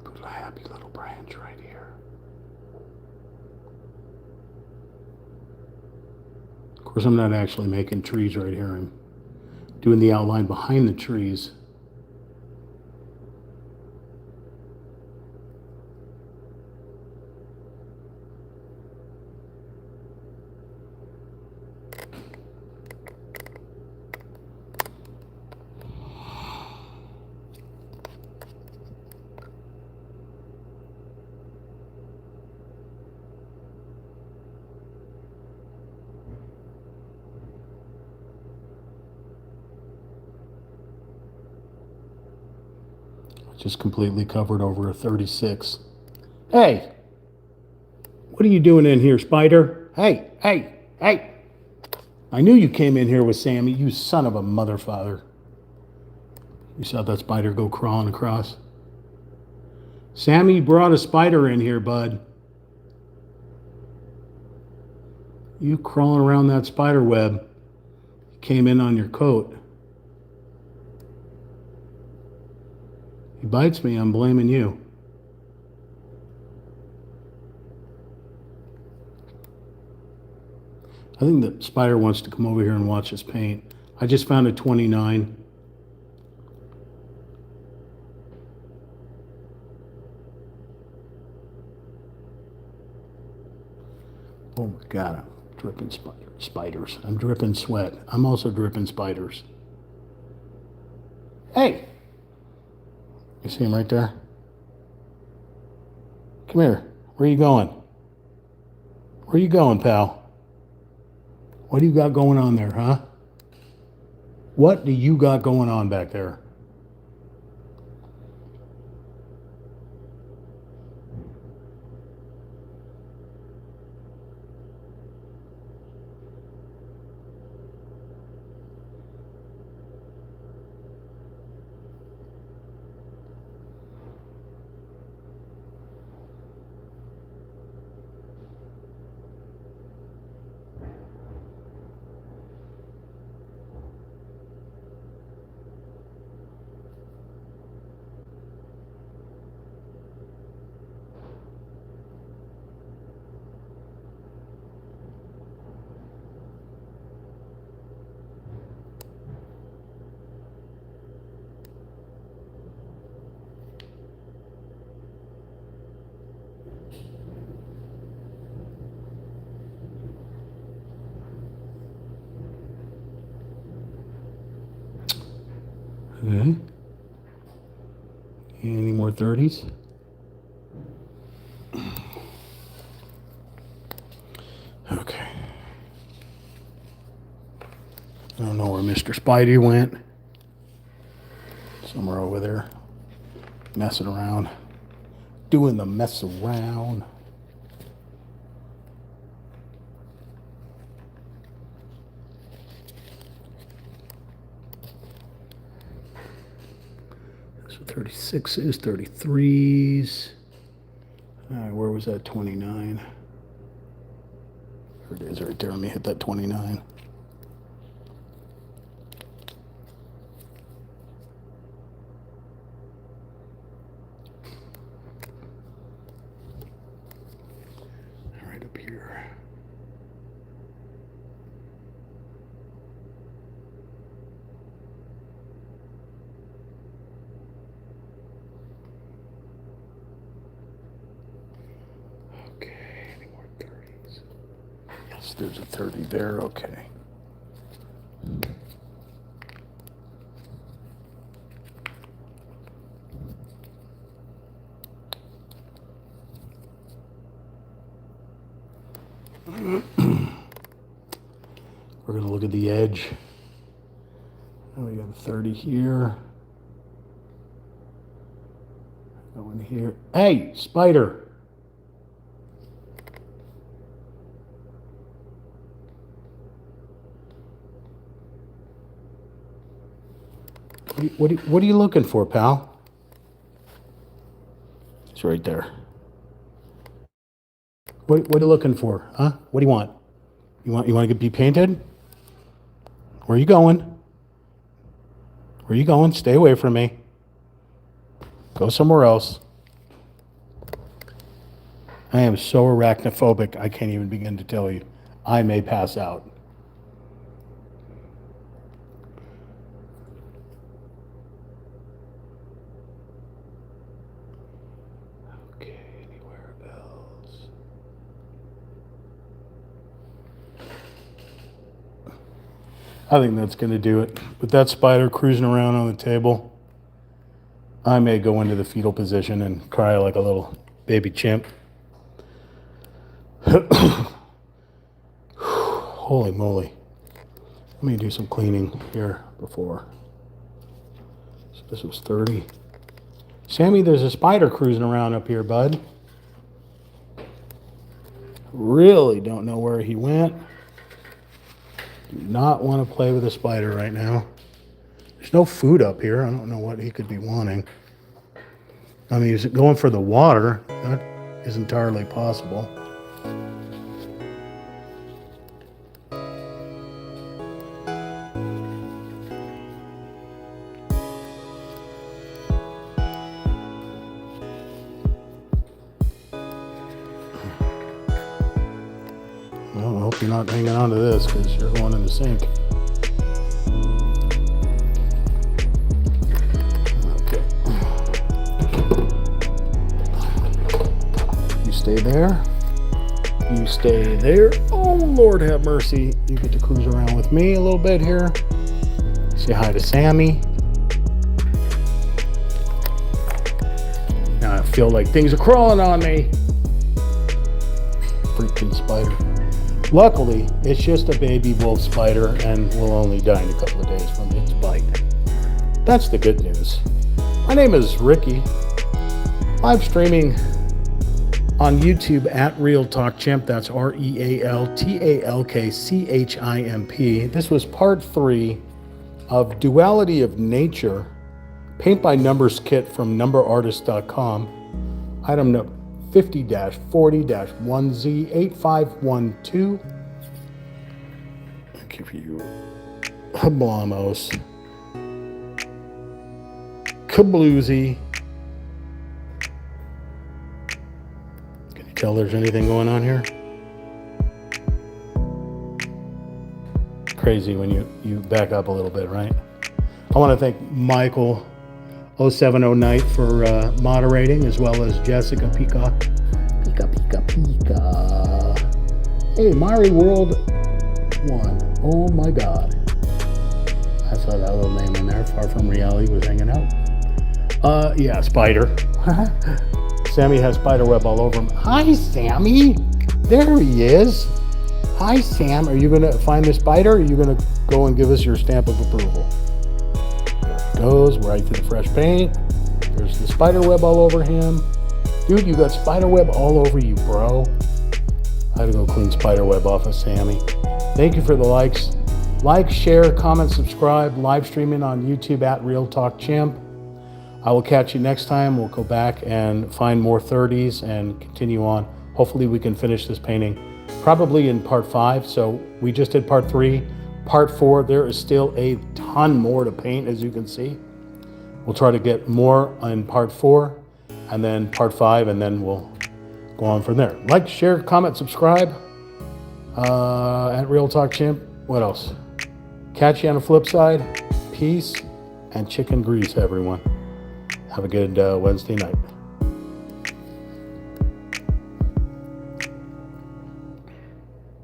Put a happy little branch right here. Of course, I'm not actually making trees right here. I'm doing the outline behind the trees. Just completely covered over a 36. Hey, what are you doing in here, spider? Hey, hey, hey. I knew you came in here with Sammy, you son of a mother father. You saw that spider go crawling across? Sammy brought a spider in here, bud. You crawling around that spider web. Came in on your coat. He bites me, I'm blaming you. I think the spider wants to come over here and watch us paint. I just found a 29. Oh my God, I'm dripping spiders. I'm dripping sweat. I'm also dripping spiders. Hey! You see him right there? Come here. Where are you going? Where are you going, pal? What do you got going on there, huh? What do you got going on back there? Okay. Any more 30s? Okay. I don't know where Mr. Spidey went. Somewhere over there. Messing around. Doing the mess around. So 36s, 33s. All right, where was that 29? There it is right there. Let me hit that 29. Right up here. Okay, any more 30s? Yes, there's a 30 there, okay. We're going to look at the edge. Oh, we got a 30 here. Going here. Hey, spider. What are you looking for, pal? It's right there. What are you looking for, huh? What do you want? You want to be painted? Where are you going? Where are you going? Stay away from me. Go somewhere else. I am so arachnophobic, I can't even begin to tell you. I may pass out. Okay, anywhere else? I think that's going to do it. With that spider cruising around on the table, I may go into the fetal position and cry like a little baby chimp. Holy moly. Let me do some cleaning here before. So this was 30. Sammy, there's a spider cruising around up here, bud. Really don't know where he went. Do not want to play with a spider right now. There's no food up here. I don't know what he could be wanting. I mean, is it going for the water? That is entirely possible. Well, I hope you're not hanging on to this because you're going in the sink. Okay. You stay there. You stay there. Oh, Lord have mercy. You get to cruise around with me a little bit here. Say hi to Sammy. Now I feel like things are crawling on me. Freaking spider. Luckily, it's just a baby wolf spider and will only die in a couple of days from its bite. That's the good news. My name is Ricky. Live streaming on YouTube at Real Talk Chimp. That's RealTalkChimp. This was part 3 of Duality of Nature, Paint by Numbers kit from numberartist.com. Item number 50-40-1Z8512. I'll give you Hablamos. Kabloozy. Can you tell there's anything going on here? Crazy when you back up a little bit, right? I want to thank Michael 070 Night for moderating, as well as Jessica Pika. Hey, Mari World 1. Oh my God. I saw that little name in there. Far From Reality was hanging out. Yeah, spider. Sammy has spider web all over him. Hi, Sammy. There he is. Hi, Sam. Are you going to find the spider, or are you going to go and give us your stamp of approval? Goes right to the fresh paint. There's the spider web all over him. Dude, you got spider web all over you, bro. I had to go clean spider web off of Sammy. Thank you for the likes. Like, share, comment, subscribe. Live streaming on YouTube at Real Talk Chimp. I will catch you next time. We'll go back and find more 30s and continue on. Hopefully we can finish this painting probably in part 5. So we just did part 3. Part 4, there is still a ton more to paint, as you can see. We'll try to get more in part 4, and then part 5, and then we'll go on from there. Like, share, comment, subscribe at Real Talk Chimp. What else? Catch you on the flip side. Peace and chicken grease, everyone. Have a good Wednesday night.